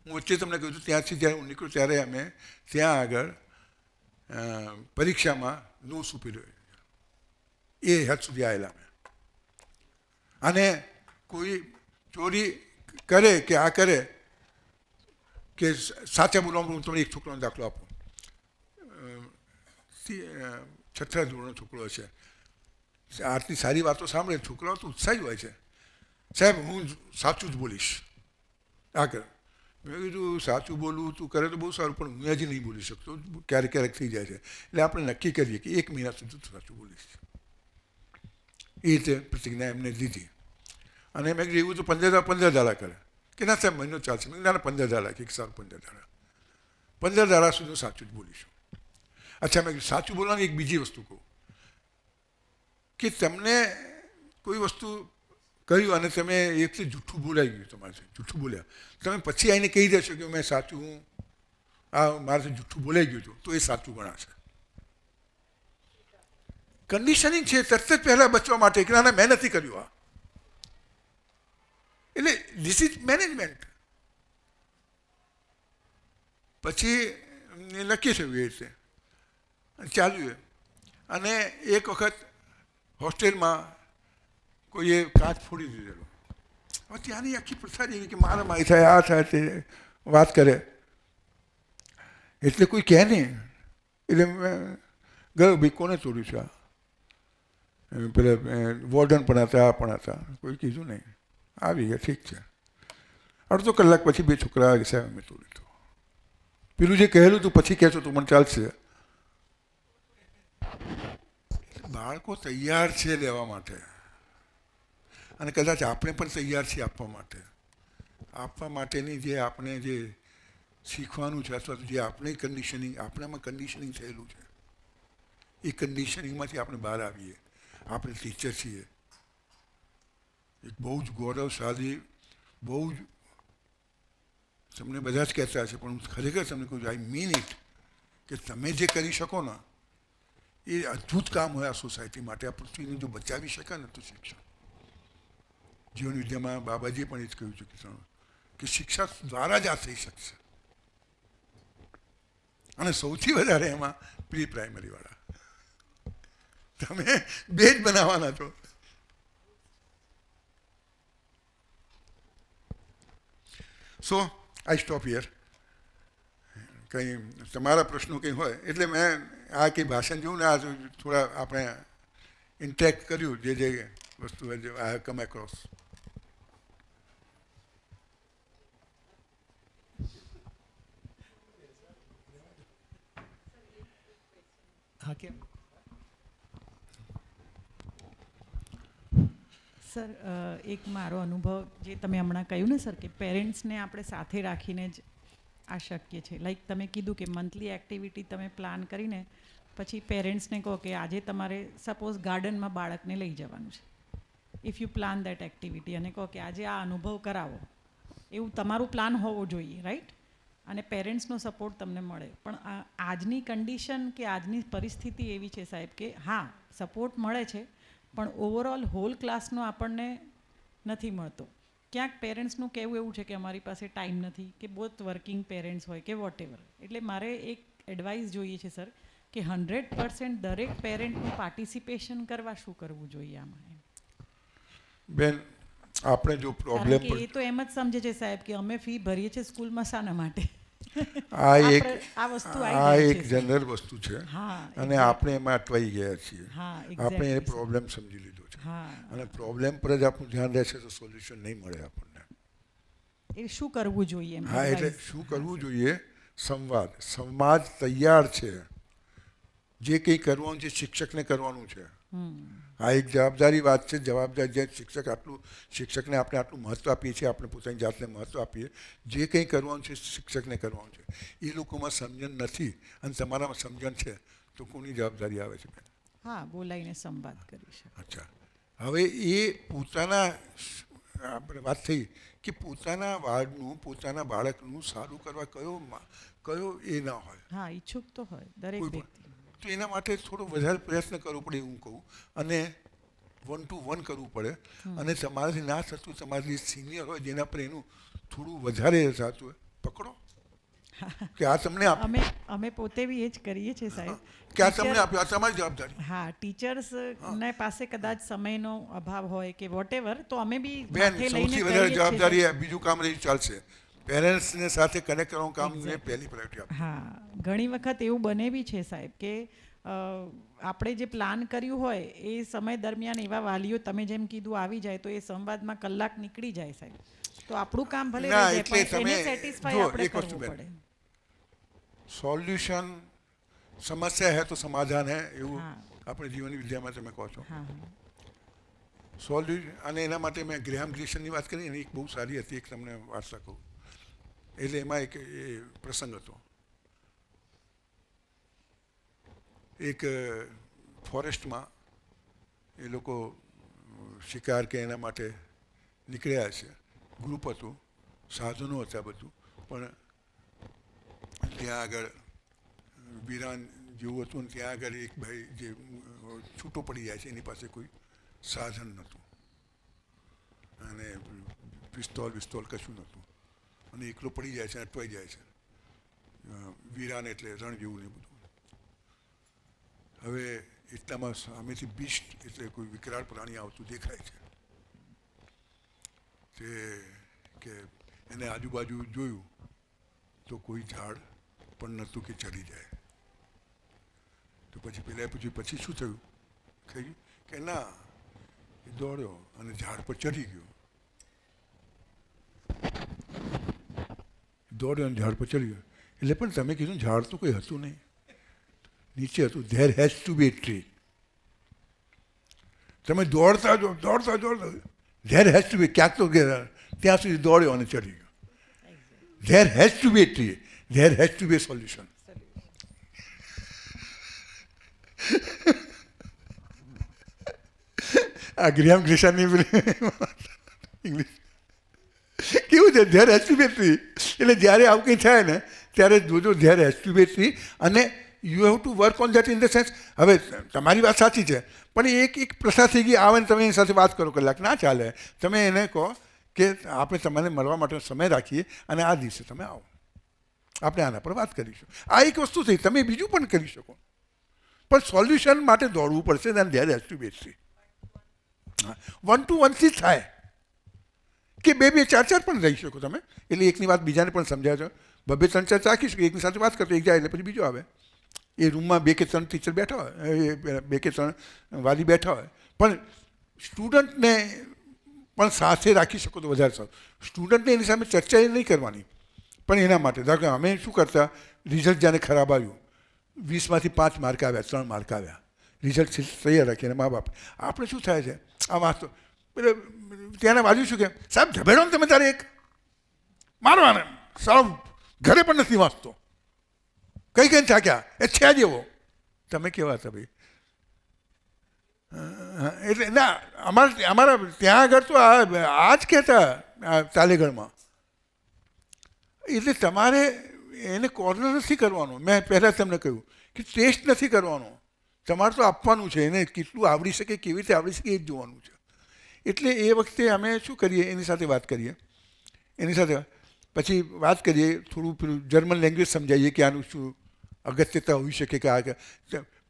હું વચ્ચે તમને કહ્યું હતું, ત્યાંથી જ્યારે હું નીકળ્યું ત્યારે અમે ત્યાં આગળ પરીક્ષામાં નો સુપીરિયર એ હદ સુધી આવેલા અમે. અને કોઈ ચોરી કરે કે આ કરે કે સાચા બોલવામાં, હું તમને એક છોકરાનો દાખલો આપું. 6ઠા ધોરણનો છોકરો છે, આટલી સારી વાતો સાંભળે, છોકરાઓ તો ઉત્સાહી હોય છે. સાહેબ હું સાચું જ બોલીશ, આ કરે. મેં કીધું સાચું બોલવું તું કરે તો બહુ સારું, પણ હું હજી નહીં બોલી શકતો, ક્યારેક ક્યારેક થઈ જાય છે. એટલે આપણે નક્કી કરીએ કે 1 મહિના સુધી તું સાચું બોલીશ. એ રીતે પ્રતિજ્ઞા એમને લીધી. અને મેં કીધું એવું તો 15 દાડા કરે કે ના સાહેબ મહિનો ચાલશે. મેં ના 15 દાડા કે સારું 15 દાડા, 15 દાડા સુધી સાચું જ બોલીશું. અચ્છા, મેં કીધું સાચું બોલવાની એક બીજી વસ્તુ કહું કે તમને કોઈ વસ્તુ કહ્યું અને તમે એકથી જૂઠું બોલાઈ ગયું, તમારે જૂઠું બોલ્યા, તમે પછી આવીને કહી દેશો કે મેં સાચું, આ મારાથી જૂઠું બોલાઈ ગયું હતું, તો એ સાચું ગણાશે. કન્ડિશનિંગ છે તરત જ પહેલાં બચવા માટે કે ના મેં નથી કર્યું આ. એટલે ધીસ ઇઝ મેનેજમેન્ટ. પછી નક્કી થયું એ રીતે ચાલ્યું. અને એક વખત હોસ્ટેલમાં કોઈએ કાચ ફોડી દીધેલો. હવે ત્યાંની આખી પ્રથા એવી કે મારામારી થાય, આ થાય, તે વાત કરે એટલે કોઈ કહે નહીં. એટલે મેં ગયો, ભાઈ કોને તોડ્યું છે આ? પેલા વોર્ડન પણ હતા, આ પણ હતા. કોઈ કીધું નહીં. આવી ગયા, ઠીક છે. અડધો કલાક પછી બે છોકરા આવી સાહેબ અમે તોડ્યું હતું. પેલું જે કહેલું તું પછી કહેશો તું મને ચાલશે. બાળકો તૈયાર છે લેવા માટે, અને કદાચ આપણે પણ તૈયાર છીએ આપવા માટે. આપવા માટેની જે આપણે જે શીખવાનું છે અથવા તો જે આપણે કન્ડિશનિંગ આપણામાં કન્ડિશનિંગ થયેલું છે એ કન્ડિશનિંગમાંથી આપણે બહાર આવીએ. આપણે ટીચર છીએ. એક બહુ જ ગૌરવશાળી, બહુ જ તમને બધા જ કહેતા હશે પણ હું ખરેખર તમને કહું છું, આઈ મીન ઇટ, કે તમે જે કરી શકો ને એ અદ્ભુત કામ હોય આ સોસાયટી માટે. આ પૃથ્વીને જો બચાવી શકે ને તો શિક્ષણ. જીવન વિદ્યામાં બાબાજીએ પણ એ જ કહ્યું છે કે શિક્ષા દ્વારા જ આ થઈ શકશે. અને સૌથી વધારે એમાં પ્રી પ્રાઇમરીવાળા તમે બે જ બનાવવાના છો. સો આઈ સ્ટોપ હિયર. કંઈ તમારા પ્રશ્નો કંઈ હોય એટલે મેં આ કંઈ ભાષણ જોયું ને આ થોડા આપણે ઇન્ટેક્ટ કર્યું જે વસ્તુ આઈ હેવ કમ એક્રોસ. હા, કેમ? સર, એક મારો અનુભવ જે તમે હમણાં કહ્યું ને સર, કે પેરેન્ટ્સને આપણે સાથે રાખીને જ આ શક્ય છે. લાઈક તમે કીધું કે મંથલી એક્ટિવિટી તમે પ્લાન કરીને પછી પેરેન્ટ્સને કહો કે આજે તમારે સપોઝ ગાર્ડનમાં બાળકને લઈ જવાનું છે. If you plan that activity અને કહો કે આજે આ અનુભવ કરાવો, એવું તમારું પ્લાન હોવું જોઈએ, રાઈટ? અને પેરેન્ટ્સનો સપોર્ટ તમને મળે. પણ આજની કન્ડિશન કે આજની પરિસ્થિતિ એવી છે સાહેબ કે હા, સપોર્ટ મળે છે પણ ઓવરઓલ હોલ ક્લાસનો આપણને નથી મળતો. ક્યાંક પેરેન્ટ્સનું કહેવું એવું છે કે અમારી પાસે ટાઈમ નથી, કે બોથ વર્કિંગ પેરેન્ટ્સ હોય કે વોટેવર. એટલે મારે એક એડવાઇસ જોઈએ છે સર કે 100% દરેક પેરેન્ટનું પાર્ટિસિપેશન કરવા શું કરવું જોઈએ આમાં? બેન, આપણે જો પ્રોબ્લેમ કે એ તો એમ જ સમજે છે સાહેબ કે અમે ફી ભરીએ છીએ સ્કૂલમાં શાના માટે. આ એક વસ્તુ જનરલ વસ્તુ છે અને આપણે એમાં અટવાઈ ગયા છીએ. આપણે એ પ્રોબ્લેમ સમજી લીધો છે અને પ્રોબ્લેમ પર જ આપણું ધ્યાન રહેશે તો સોલ્યુશન નહીં મળે આપણને. એ શું કરવું જોઈએ? હા, એટલે શું કરવું જોઈએ? સંવાદ. સમાજ તૈયાર છે. જે કંઈ કરવાનું છે શિક્ષકને કરવાનું છે. આ એક જવાબદારી વાત છે. જવાબદારી જે શિક્ષકને આપણે આટલું મહત્ત્વ આપીએ છીએ, આપણે પોતાની જાતને મહત્ત્વ આપીએ. જે કંઈ કરવાનું છે શિક્ષકને કરવાનું છે. એ લોકોમાં સમજણ નથી અને તમારામાં સમજણ છે તો કોની જવાબદારી આવે છે? હા, બોલાવીને સંવાદ કરી શકે. અચ્છા, હવે એ પોતાના આપણે વાત થઈ કે પોતાના વાળનું, પોતાના બાળકનું સારું કરવા કયો એ ના હોય. હા, ઈચ્છુક તો હોય દરેક વ્યક્તિ. તો એના માટે થોડો વધારે પ્રયત્ન કરવો પડે એવું કહું. અને 1 to 1 કરવું પડે. અને તમારાથી ના થતું, તમારાથી સિનિયર હોય જેના પર એનું થોડું વધારે થતું હોય, પકડો કે આ તમને અમે પોતે બી એ જ કરીએ છીએ સાહેબ, કે આ તમને આપ્યું, આ તમારી જવાબદારી. હા, ટીચર્સ ને પાસે કદાચ સમયનો અભાવ હોય કે વોટેવર, તો અમે બી બેન સૌથી વધારે જવાબદારી બીજું કામ રહી ચાલશે. પેરેન્ટ્સને સાથે કનેક્ટ કરવાનું કામને પહેલી પ્રાયોરિટી આપો. હા, ઘણી વખત એવું બને બી છે સાહેબ કે આપણે જે પ્લાન કર્યું હોય એ સમય દરમિયાન એવા વાલીઓ તમે જેમ કીધું આવી જાય તો એ સંવાદમાં કલાક નીકળી જાય સાહેબ. તો આપણું કામ ભલે રહી જાય પણ એને સેટિસ્ફાઈ આપણે કરવું પડે. સોલ્યુશન સમસ્યા હે તો સમાધાન હે, એવું આપણે જીવન વિદ્યામાં તમે કહો છો. સોલ્યુશન. અને એના માટે મેં ગ્રેહામ ગ્રીશનની વાત કરી, એની એક બહુ સારી હતી, એક તમને વાર્તા કહું. એટલે એમાં એક પ્રસંગ હતો. એક ફોરેસ્ટમાં એ લોકો શિકાર કે એના માટે નીકળ્યા છે. ગ્રુપ હતું, સાધનો હતા બધું, પણ ત્યાં આગળ વિરાન જેવું હતું. ત્યાં આગળ એક ભાઈ જે છૂટો પડી જાય છે, એની પાસે કોઈ સાધન નહોતું અને પિસ્તોલ કશું નહોતું અને એકલો પડી જાય છે, અટવાઈ જાય છે. વીરાન એટલે રણ જેવું ને બધું. હવે એટલામાં સામેથી બીસ્ટ એટલે કોઈ વિકરાળ પ્રાણી આવતું દેખાય છે. તે કે એને આજુબાજુ જોયું તો કોઈ ઝાડ પણ નહોતું કે ચડી જાય. તો પછી પેલા પૂછ્યું પછી શું થયું? કહ્યું કે ના, એ દોડ્યો અને ઝાડ પર ચડી ગયો. દોડ્યો અને ઝાડ પર ચડી ગયો. એટલે પણ તમે કીધું ઝાડ તો કોઈ હતું નહીં, નીચે હતું. There has to be a tree. તમે દોડતા ધેર હેઝ ટુ બી, ક્યાંક તો ત્યાં સુધી દોડ્યો અને ચડી ગયો. There has to be a tree, there has to be a solution. આ ગ્રેહામ ગ્રીશાની ઇંગ્લિશ કેવું છે? There has to be a tree. એટલે જ્યારે આવું કંઈ થાય ને ત્યારે જોજો there has to be a tree અને you have to work on that in the sense. હવે તમારી વાત સાચી છે, પણ એક પ્રથા થઈ ગઈ, આવે ને તમે એની સાથે વાત કરો કલાક, ના ચાલે. તમે એને કહો કે આપણે તમને મળવા માટે સમય રાખીએ અને આ દિવસે તમે આવો, આપણે આના પર વાત કરીશું. આ એક વસ્તુ થઈ. તમે બીજું પણ કરી શકો, પણ સોલ્યુશન માટે દોડવું પડશે. Then there has to be a tree. 1 to 1 થી થાય કે 2 4 પણ રહી શકો તમે. એટલે એકની વાત બીજાને પણ સમજાય છે. 2 3 4 રાખી શકો. એકની સાથે વાત કરતો એક જાય એટલે પછી બીજો આવે. એ રૂમમાં 2 કે 3 ટીચર બેઠા હોય, 2 કે 3 વાલી બેઠા હોય, પણ સ્ટુડન્ટને પણ સાથે રાખી શકો તો વધારે સારું. સ્ટુડન્ટને એની સામે ચર્ચા નહીં કરવાની, પણ એના માટે ધારો કે અમે શું કરતા, રિઝલ્ટ જ્યારે ખરાબ આવ્યું, 20માંથી 5 માર્ક આવ્યા, 3 માર્ક આવ્યા, રિઝલ્ટ તૈયાર રાખીને મા બાપ આપણે શું થાય છે આ વાંચતો એટલે ત્યાંના વાલી શું કે સાહેબ ઝઘડો ને તમે તારે એક મારવાને સાહેબ ઘરે પણ નથી વાંચતો, કઈ કઈ થાક્યા એ છે જેવો. તમે કેવા હતા ભાઈ? એટલે ના અમારા ત્યાં આગળ તો આ જ કહેતા તાલેગઢમાં. એટલે તમારે એને કોર્નર નથી કરવાનું. મેં પહેલાં તમને કહ્યું કે ટેસ્ટ નથી કરવાનો, તમારે તો આપવાનું છે. એને કેટલું આવડી શકે, કેવી રીતે આવડી શકે એ જ જોવાનું છે. એટલે એ વખતે અમે શું કરીએ, એની સાથે વાત કરીએ, એની સાથે પછી વાત કરીએ, થોડું પેલું જર્મન લેંગ્વેજ સમજાવીએ કે આનું શું અગત્યતા હોઈ શકે. કે આ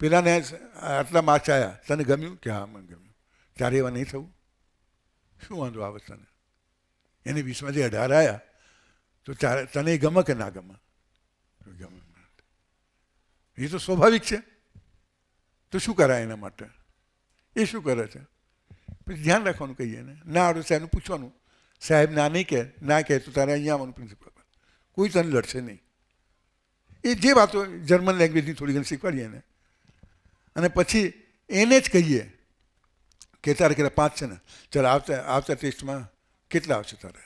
પેલાને આટલા માર્ક્સ આવ્યા, તને ગમ્યું? કે હા મને ગમ્યું. તારે એવા નહીં થવું? શું વાંધો આવે તને? એને 20માંથી 18 આવ્યા તો તને ગમે કે ના ગમે? ગમે. એ તો સ્વાભાવિક છે. તો શું કરાય એના માટે? એ શું કરે છે? પછી ધ્યાન રાખવાનું કહીએ ને. ના આવડે સાહેબને પૂછવાનું, સાહેબ ના નહીં કહે, ના કહે તો તારે અહીંયા આવવાનું પ્રિન્સિપલ. કોઈ તને લડશે નહીં. એ જે વાતો જર્મન લેંગ્વેજની થોડી ઘણી શીખવાડીએ ને, અને પછી એને જ કહીએ કે તારે કેટલા 5 છે ને, ચાલ આવતા ટેસ્ટમાં કેટલા આવશે તારે?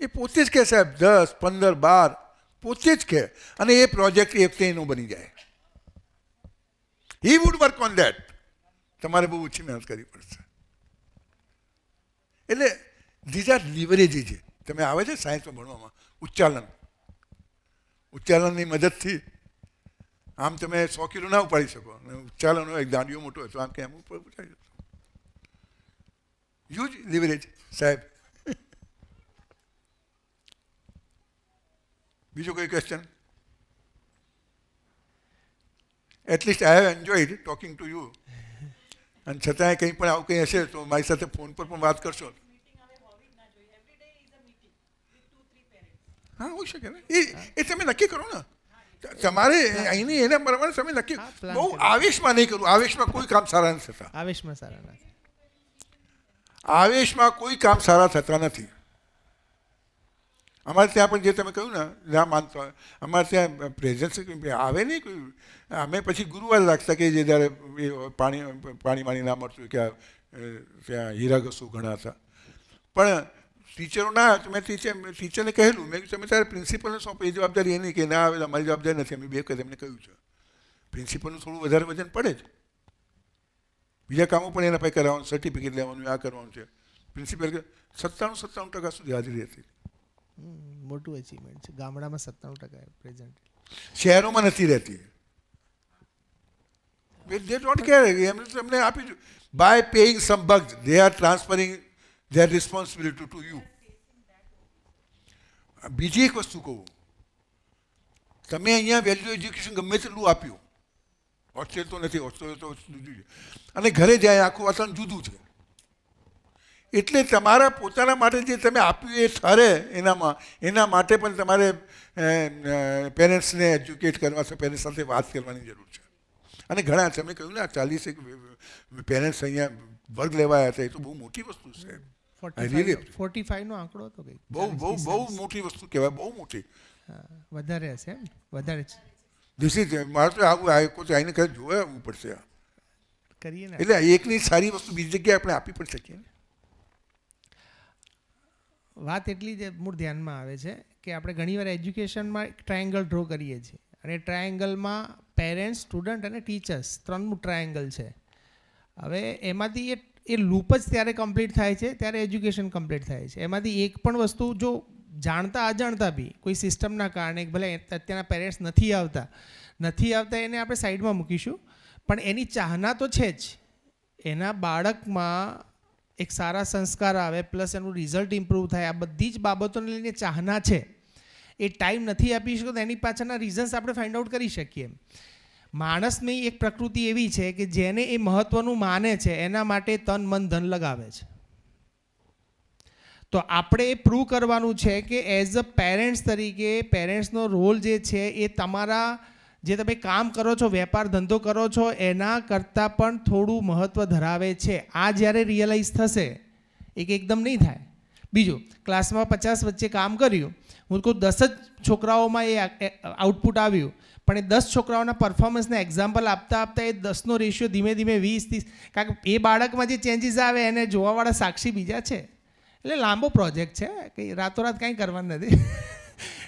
એ પોતે જ કહે સાહેબ 10 15 12 પોતે જ કહે, અને એ પ્રોજેક્ટ એ વખતે એનો બની જાય. He would work on that. તમારે બહુ ઓછી મહેનત કરવી પડશે. એટલે ધીઝ આર લીવરેજી છે. તમે આવે છે સાયન્સમાં ભણવામાં ઉચ્ચાલનની મદદથી આમ તમે 100 કિલો ના ઉપાડી શકો. ઉચ્ચાલન હોય, દાંડીઓ મોટો હોય તો આમ કે આમ ઉપર ઉઠાવી શકો. યુઝ લીવરેજ સાહેબ. બીજો કોઈ question? At least I have enjoyed talking to you. અને છતાંય કંઈ પણ આવું કંઈ હશે તો મારી સાથે ફોન પર પણ વાત કરશો. હા હોઈ શકે ને. એ તમે નક્કી કરો ને. તમારે અહીંની એના પ્રમાણે તમે નક્કી. બહુ આવેશમાં નહીં કરવું. આવેશમાં કોઈ કામ સારા નથી થતા. આવેશમાં કોઈ કામ સારા થતા નથી. અમારે ત્યાં પણ જે તમે કહ્યું ને ના માનતો હોય, અમારે ત્યાં પ્રેઝન્સ આવે નહીં કોઈ. અમે પછી ગુરુવાર રાખતા કે જે જ્યારે પાણી ના મળતું કે ત્યાં હીરા ઘસું ઘણા હતા. પણ ટીચરો ના, મેં ટીચરને કહેલું, મેં તમે તારે પ્રિન્સિપલને સોંપો. એ જવાબદારી એની કે ના આવે અમારી જવાબદારી નથી. અમે 2 વખત એમને કહ્યું છે. પ્રિન્સિપલનું થોડું વધારે વજન પડે જ. બીજા કામો પણ એના પાસે કરાવવાનું, સર્ટિફિકેટ લેવાનું, આ કરવાનું છે. પ્રિન્સિપલ 97% સુધી હાજરી હતી. મોટું અચીવમેન્ટ છે. ગામડામાં 97% પ્રેઝન્ટ. શહેરોમાં નથી રહેતી. They don't care. એમને તમને આપી દીધું. By paying some bucks, they are transferring their responsibility to you. બીજી એક વસ્તુ કહું, તમે અહીંયા વેલ્યુ એજ્યુકેશન ગમે તેટલું આપ્યું, હોસ્ટેલ તો નથી, હોસ્ટેલ તો જુદું છે, અને ઘરે જાય આખું વાતાવરણ જુદું છે. એટલે તમારા પોતાના માટે જે તમે આપ્યું એ ઠરે એના માટે પણ તમારે પેરેન્ટ્સને એજ્યુકેટ કરવા છે, પેરેન્ટ્સ સાથે વાત કરવાની જરૂર છે. અને ઘણા તમે કહ્યું ને 40 પેરેન્ટ્સ અહીંયા વર્ગ લેવાયા હતા, એ તો બહુ મોટી વસ્તુ છે. 45 નો આંકડો હતો કંઈક. બહુ મોટી વસ્તુ કહેવાય, બહુ મોટી. વધારે હશે એમ, વધારે જ. દિસ ઇઝ મારે તો આવું આવીને કદાચ જોવા આવવું પડશે કરીએ ને. એટલે એકની સારી વસ્તુ બીજી જગ્યાએ આપણે આપી પણ શકીએ. વાત એટલી જ મૂળ ધ્યાનમાં આવે છે કે આપણે ઘણીવાર એજ્યુકેશનમાં એક ટ્રાયેંગલ ડ્રો કરીએ છીએ, અને ટ્રાયેંગલમાં પેરેન્ટ્સ, સ્ટુડન્ટ અને ટીચર્સ ત્રણનું ટ્રાયેંગલ છે. હવે એમાંથી એ લૂપ જ ત્યારે કમ્પ્લીટ થાય છે ત્યારે એજ્યુકેશન કમ્પ્લીટ થાય છે. એમાંથી એક પણ વસ્તુ જો જાણતા અજાણતા બી કોઈ સિસ્ટમના કારણે, ભલે અત્યારના પેરેન્ટ્સ નથી આવતા એને આપણે સાઈડમાં મૂકીશું, પણ એની ચાહના તો છે જ. એના બાળકમાં એક સારા સંસ્કાર આવે, પ્લસ એનું રિઝલ્ટ ઇમ્પ્રૂવ થાય, આ બધી જ બાબતોને લઈને ચાહના છે. એ ટાઈમ નથી આપી શકતો, એની પાછળના રીઝન્સ આપણે ફાઇન્ડ આઉટ કરી શકીએ. માણસની એક પ્રકૃતિ એવી છે કે જેને એ મહત્ત્વનું માને છે એના માટે તન મન ધન લગાવે છે. તો આપણે એ પ્રૂવ કરવાનું છે કે એઝ અ પેરેન્ટ્સ તરીકે પેરેન્ટ્સનો રોલ જે છે એ તમારા જે તમે કામ કરો છો, વેપાર ધંધો કરો છો, એના કરતાં પણ થોડું મહત્ત્વ ધરાવે છે. આ જ્યારે રિયલાઇઝ થશે, એકદમ નહીં થાય. બીજું, ક્લાસમાં 50 વચ્ચે કામ કર્યું, હું કહું 10 જ છોકરાઓમાં એ આઉટપુટ આવ્યું, પણ એ 10 છોકરાઓના પરફોર્મન્સને એક્ઝામ્પલ આપતા એ 10નો રેશિયો ધીમે ધીમે 20-30, કારણ કે એ બાળકમાં જે ચેન્જીસ આવે એને જોવાવાળા સાક્ષી બીજા છે. એટલે લાંબો પ્રોજેક્ટ છે, કંઈ રાતોરાત કાંઈ કરવાનું નથી.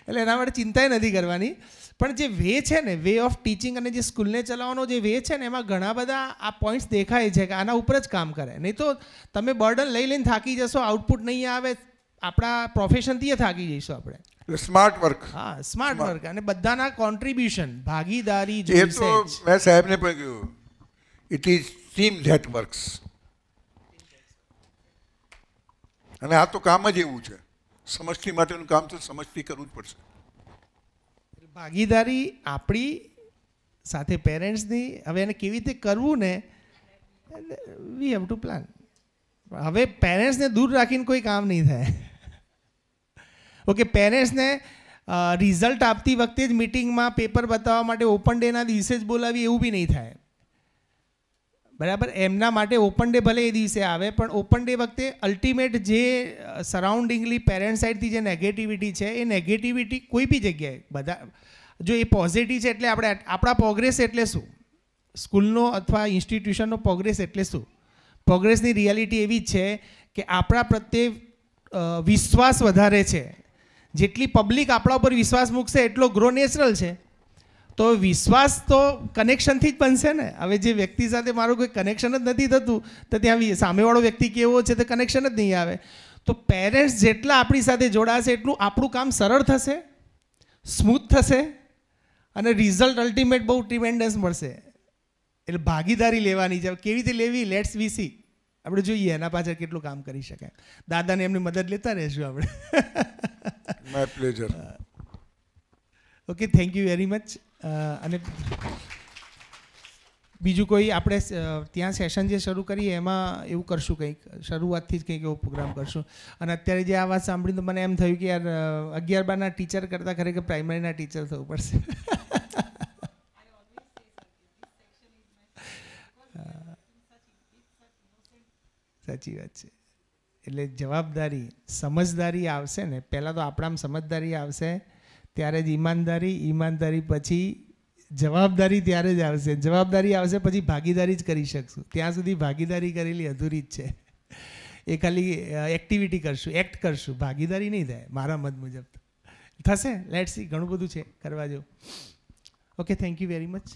એટલે એના માટે ચિંતાય નથી કરવાની. પણ જે વે છે ને, વે ઓફ ટીચિંગ અને જે સ્કૂલને ચલાવવાનો જે વે છે ને, એમાં ઘણા બધા આ પોઈન્ટ્સ દેખાય છે કે આના ઉપર જ કામ કરે. નહીં તો તમે બર્ડન લઈને થાકી જશો, આઉટપુટ નહીં આવે, આપણા પ્રોફેશનથી થાકી જઈશું આપણે. Smart work. હા, સ્માર્ટ વર્ક અને બધાના કોન્ટ્રીબ્યુશન, ભાગીદારી એ તો મેં સાહેબને પણ કહ્યું, it is team that works. અને આ તો કામ જ એવું છે, સમષ્ટિ માટેનું કામ તો સમષ્ટિ કરવું જ પડશે. ભાગીદારી આપણી સાથે પેરેન્ટ્સની. હવે એને કેવી રીતે કરવું ને, વી હેવ ટુ પ્લાન. હવે પેરેન્ટ્સને દૂર રાખીને કોઈ કામ નહીં થાય. ઓકે, પેરેન્ટ્સને રિઝલ્ટ આપતી વખતે જ મિટિંગમાં પેપર બતાવવા માટે ઓપન ડેના દિવસે જ બોલાવી એવું બી નહીં થાય. બરાબર, એમના માટે ઓપન ડે ભલે એ દિવસે આવે, પણ ઓપન ડે વખતે અલ્ટિમેટ જે સરાઉન્ડિંગલી પેરેન્ટ સાઇડથી જે નેગેટિવિટી છે, એ નેગેટિવિટી કોઈ બી જગ્યાએ બધા જો એ પોઝિટિવ છે એટલે આપણા પ્રોગ્રેસ એટલે શું, સ્કૂલનો અથવા ઇન્સ્ટિટ્યુશનનો પ્રોગ્રેસ એટલે શું. પ્રોગ્રેસની રિયાલિટી એવી જ છે કે આપણા પ્રત્યે વિશ્વાસ વધારે છે. જેટલી પબ્લિક આપણા ઉપર વિશ્વાસ મૂકશે એટલો ગ્રો નેચરલ છે. તો વિશ્વાસ તો કનેક્શનથી જ બનશે ને. હવે જે વ્યક્તિ સાથે મારું કોઈ કનેક્શન જ નથી થતું તો ત્યાં સામેવાળો વ્યક્તિ કેવો છે તો કનેક્શન જ નહીં આવે. તો પેરેન્ટ્સ જેટલા આપણી સાથે જોડાશે એટલું આપણું કામ સરળ થશે, સ્મૂથ થશે, અને રિઝલ્ટ અલ્ટિમેટ બહુ ટ્રીમેન્ડસ મળશે. એટલે ભાગીદારી લેવાની છે. કેવી રીતે લેવી, લેટ્સ વી સી. આપણે જોઈએ એના પાછળ કેટલું કામ કરી શકાય. દાદાને એમની મદદ લેતા રહીશું આપણે. My pleasure. Okay, thank you very much. અને બીજું કોઈ આપણે ત્યાં સેશન જે શરૂ કરીએ એમાં એવું કરશું, કંઈક શરૂઆતથી જ કંઈક એવો પ્રોગ્રામ કરશું. અને અત્યારે જે આ વાત સાંભળીને તો મને એમ થયું કે યાર 11-12ના ટીચર કરતાં ખરેખર પ્રાઇમરીના ટીચર થવું પડશે. સાચી વાત છે. એટલે જવાબદારી, સમજદારી આવશે ને, પહેલાં તો આપણામાં સમજદારી આવશે, ત્યારે જ ઈમાનદારી પછી જવાબદારી ત્યારે જ આવશે. જવાબદારી આવશે પછી ભાગીદારી જ કરી શકશું. ત્યાં સુધી ભાગીદારી કરેલી અધૂરી જ છે. એ ખાલી એક્ટિવિટી કરશું, એક્ટ કરશું, ભાગીદારી નહીં થાય મારા મત મુજબ. થશે, લેટ્સ સી. ઘણું બધું છે કરવા જેવું. Okay, thank you very much.